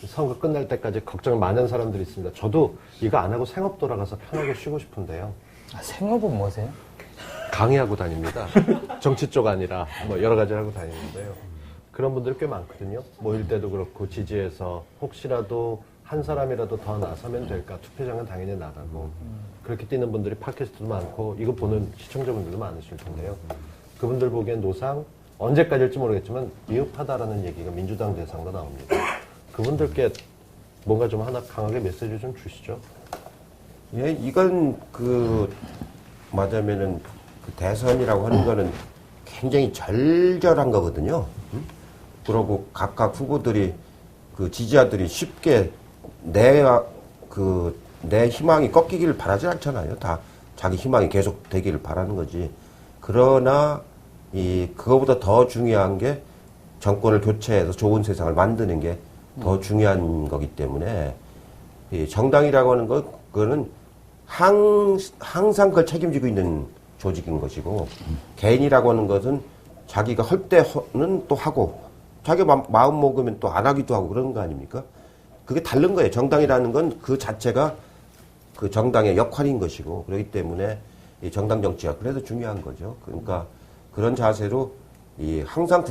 선거 끝날 때까지 걱정 많은 사람들이 있습니다. 저도 이거 안 하고 생업 돌아가서 편하게 쉬고 싶은데요. 생업은 뭐세요? 강의하고 다닙니다. 정치 쪽 아니라 뭐 여러 가지 하고 다니는데요. 그런 분들이 꽤 많거든요. 모일 때도 그렇고 지지해서 혹시라도 한 사람이라도 더 나서면 될까. 투표장은 당연히 나가고 그렇게 뛰는 분들이 팟캐스트도 많고 이거 보는 시청자분들도 많으실 텐데요. 그분들 보기엔 노상 언제까지일지 모르겠지만 미흡하다라는 얘기가 민주당 대상도 나옵니다. 그분들께 뭔가 좀 하나 강하게 메시지 좀 주시죠. 예, 이건 맞으면은 그 대선이라고 하는 거는 굉장히 절절한 거거든요. 그러고 각각 후보들이 그 지지자들이 쉽게 내 희망이 꺾이기를 바라지 않잖아요. 다 자기 희망이 계속 되기를 바라는 거지. 그러나 그거보다 더 중요한 게 정권을 교체해서 좋은 세상을 만드는 게 더 중요한 거기 때문에 이 정당이라고 하는 그거는 항상 그걸 책임지고 있는 조직인 것이고 개인이라고 하는 것은 자기가 할 때는 또 하고 자기가 마음 먹으면 또 안 하기도 하고 그런 거 아닙니까? 그게 다른 거예요. 정당이라는 건 그 자체가 그 정당의 역할인 것이고 그렇기 때문에 이 정당 정치가 그래서 중요한 거죠. 그러니까 그런 자세로 항상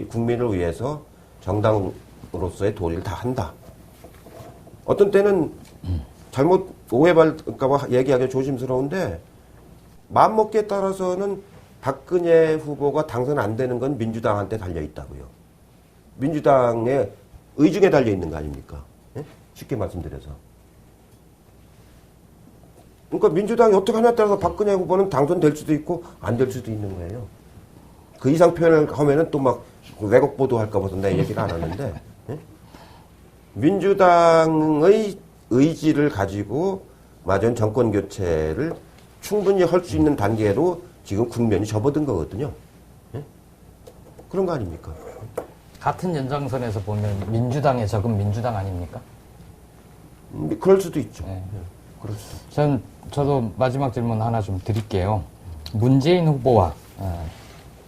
국민을 위해서 정당으로서의 도리를 다 한다. 어떤 때는 잘못 오해받을까봐 얘기하기 조심스러운데 마음먹기에 따라서는 박근혜 후보가 당선 안 되는 건 민주당한테 달려 있다고요. 민주당의 의중에 달려 있는 거 아닙니까? 예? 쉽게 말씀드려서. 그러니까 민주당이 어떻게 하냐에 따라서 박근혜 후보는 당선될 수도 있고 안 될 수도 있는 거예요. 그 이상 표현을 하면은 또 막 왜곡 보도할까 봐서 내 얘기를 안 하는데 예? 민주당의 의지를 가지고 맞은 정권 교체를 충분히 할 수 있는 단계로 지금 국면이 접어든 거거든요. 예? 그런 거 아닙니까? 같은 연장선에서 보면 민주당의 적은 민주당 아닙니까? 그럴 수도 있죠. 네. 그럴 수도. 저도 마지막 질문 하나 좀 드릴게요. 문재인 후보와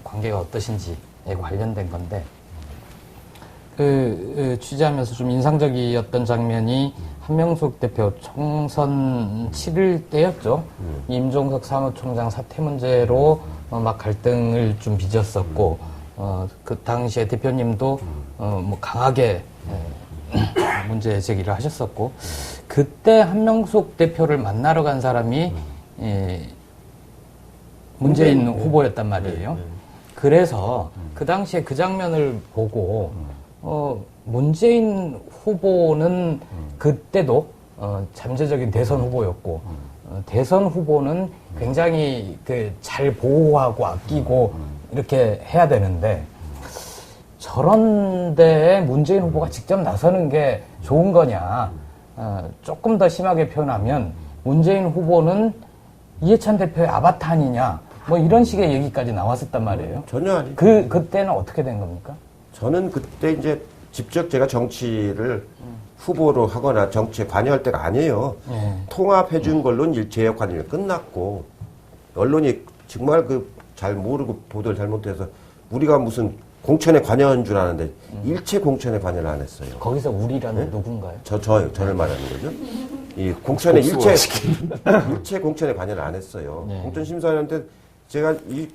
관계가 어떠신지에 관련된 건데 취재하면서 좀 인상적이었던 장면이 한명숙 대표 총선 치를 때였죠. 임종석 사무총장 사퇴 문제로 막 갈등을 좀 빚었었고 그 당시에 대표님도 뭐 강하게 문제 제기를 하셨었고 그때 한명숙 대표를 만나러 간 사람이 문재인 후보였단 말이에요. 그래서 그 당시에 그 장면을 보고 문재인 후보는 그때도 잠재적인 대선 후보였고 대선 후보는 굉장히 잘 보호하고 아끼고 이렇게 해야 되는데 저런 데에 문재인 후보가 직접 나서는 게 좋은 거냐. 조금 더 심하게 표현하면 문재인 후보는 이해찬 대표의 아바타 아니냐. 뭐 이런 식의 얘기까지 나왔었단 말이에요. 전혀 아니죠. 그때는 어떻게 된 겁니까? 저는 그때 이제 직접 제가 정치를 후보로 하거나 정치에 관여할 때가 아니에요. 통합해 준 걸로 제 역할이 끝났고 언론이 정말 잘 모르고 보도를 잘못해서 우리가 무슨 공천에 관여한 줄 아는데 일체 공천에 관여를 안 했어요. 거기서 우리라는 누군가요? 저를 말하는 거죠. 이 공천에 일체 공천에 관여를 안 했어요. 공천 심사위원한테 제가 이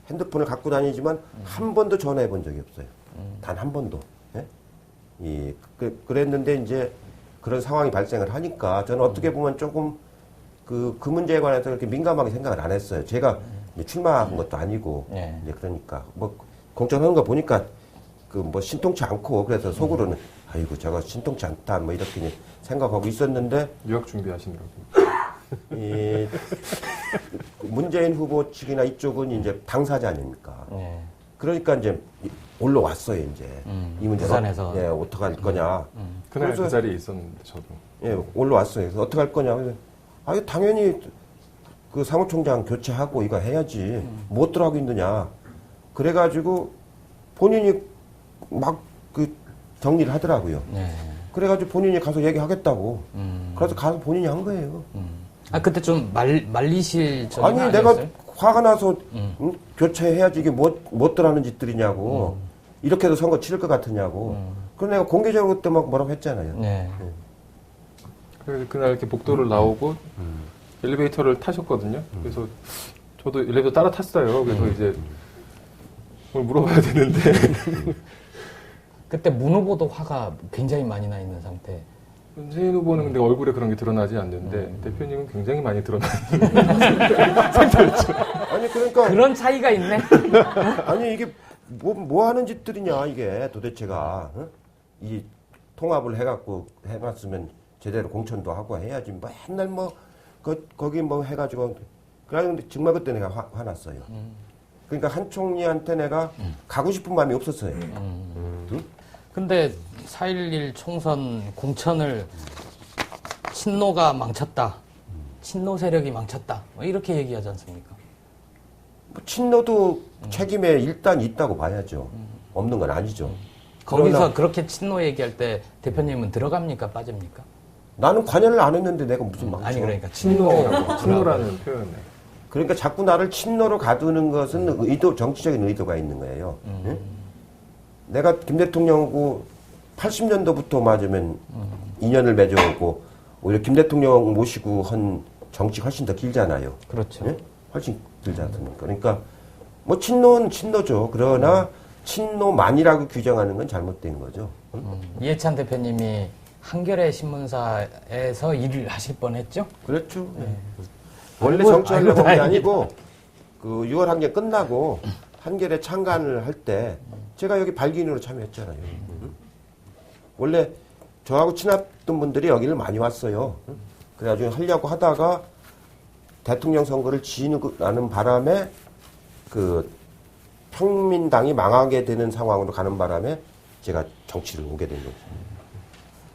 핸드폰을 갖고 다니지만 한 번도 전화해 본 적이 없어요. 단 한 번도. 예? 그랬는데 이제 그런 상황이 발생을 하니까 저는 어떻게 보면 조금 그 문제에 관해서 그렇게 민감하게 생각을 안 했어요. 제가 출마한 것도 아니고 이제 그러니까 뭐 공천하는 거 보니까 뭐 신통치 않고 그래서 속으로는 아이고 저거 신통치 않다 뭐 이렇게 생각하고 있었는데 유학 준비하시느라고. 문재인 후보 측이나 이쪽은 이제 당사자 아닙니까? 그러니까 이제 올라왔어요 이제 이 문제가 부산에서 어떻게 할 거냐. 그날 그 자리에 있었는데 저도. 올라왔어요. 그래서 어떻게 할 거냐. 그래서 당연히 그 사무총장 교체하고 이거 해야지. 뭐 어떡하고 있느냐. 그래가지고 본인이 막 정리를 하더라고요. 그래가지고 본인이 가서 얘기하겠다고. 그래서 가서 본인이 한 거예요. 아, 그때 좀 말리실 적이 아니, 내가 화가 나서 응? 교체해야지 이게 뭣들 하는 짓들이냐고. 이렇게도 선거 치를 것 같으냐고. 그래서 내가 공개적으로 그때 막 뭐라고 했잖아요. 네. 그래서 그날 이렇게 복도를 나오고 엘리베이터를 타셨거든요. 그래서 저도 엘리베이터 따라 탔어요. 그래서 이제 뭘 물어봐야 되는데 그때 문 후보도 화가 굉장히 많이 나 있는 상태. 문재인 후보는 근데 얼굴에 그런 게 드러나지 않는데 대표님은 굉장히 많이 드러나. 아니, 그러니까. 그런 차이가 있네. 아니, 이게 뭐 하는 짓들이냐, 이게 도대체가. 어? 이 통합을 해놨으면 제대로 공천도 하고 해야지. 맨날 거기 해가지고. 그런데 정말 그때 내가 화났어요. 그러니까 한 총리한테 내가 가고 싶은 마음이 없었어요. 응? 근데 4.11 총선 공천을 친노가 망쳤다. 친노 세력이 망쳤다. 뭐 이렇게 얘기하지 않습니까? 친노도 책임에 일단 있다고 봐야죠. 없는 건 아니죠. 거기서 그렇게 친노 얘기할 때 대표님은 들어갑니까? 빠집니까? 나는 관여를 안 했는데 내가 무슨 망쳐. 아니, 그러니까 친노라는 표현에. 그러니까 자꾸 나를 친노로 가두는 것은 정치적인 의도가 있는 거예요. 응? 내가 김 대통령하고 80년도부터 맞으면 인연을 맺어오고 오히려 김 대통령 모시고 한 정치 훨씬 더 길잖아요. 그렇죠. 응? 훨씬 길지 않습니까? 그러니까 뭐 친노는 친노죠. 그러나 친노만이라고 규정하는 건 잘못된 거죠. 응? 이해찬 대표님이 한겨레 신문사에서 일을 하실 뻔했죠? 그렇죠. 원래 정치하려고 한 게 아니고 그 6월 항쟁 끝나고 한겨레 창간을 할 때 제가 여기 발기인으로 참여했잖아요. 응? 원래 저하고 친했던 분들이 여기를 많이 왔어요. 응? 그래가지고 하려고 하다가 대통령 선거를 지휘하는 바람에 그 평민당이 망하게 되는 상황으로 가는 바람에 제가 정치를 오게 된 거죠.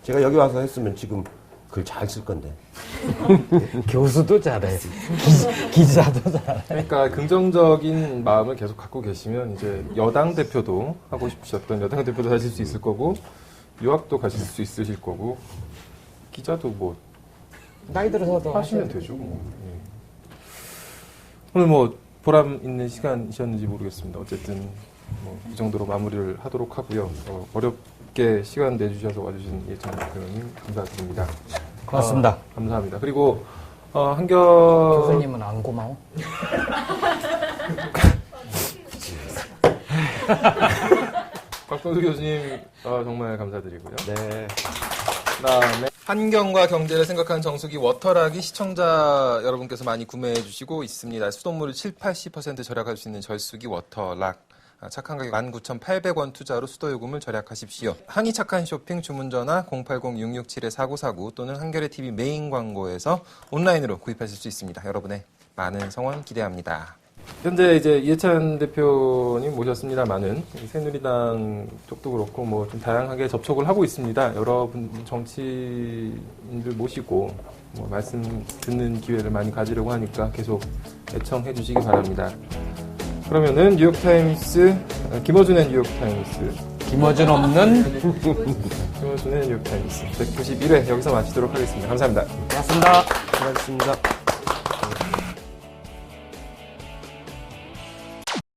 제가 여기 와서 했으면 지금 글 잘 쓸 건데. 교수도 잘해. 기자도 잘해. 그러니까 긍정적인 마음을 계속 갖고 계시면 이제 여당 대표도 하고 싶으셨던 여당 대표도 하실 수 있을 거고 유학도 가실 수 있으실 거고 기자도 뭐 나이 들어서도 하시면 되죠. 오늘 뭐 보람 있는 시간이셨는지 모르겠습니다. 어쨌든 뭐 이 정도로 마무리를 하도록 하고요. 어렵게 시간 내주셔서 와주신 이해찬 대표님 감사드립니다. 고맙습니다. 감사합니다. 그리고 한겨 교수님은 안 고마워? 곽동수 교수님 정말 감사드리고요. 네. 그다음에 환경과 경제를 생각하는 정수기 워터락이 시청자 여러분께서 많이 구매해 주시고 있습니다. 수돗물을 70-80% 절약할 수 있는 절수기 워터락. 착한 가격 19,800원 투자로 수도요금을 절약하십시오. 항이 착한 쇼핑 주문 전화 080-667-4949 또는 한겨레 TV 메인 광고에서 온라인으로 구입하실 수 있습니다. 여러분의 많은 성원 기대합니다. 현재 이제 이해찬 대표님 모셨습니다만은 새누리당 쪽도 그렇고 뭐 좀 다양하게 접촉을 하고 있습니다. 여러분 정치인들 모시고 뭐 말씀 듣는 기회를 많이 가지려고 하니까 계속 애청해 주시기 바랍니다. 그러면은 뉴욕타임스 김어준의 뉴욕타임스 김어준 없는 김어준의 뉴욕타임스 191회 여기서 마치도록 하겠습니다. 감사합니다. 고맙습니다. 고맙습니다.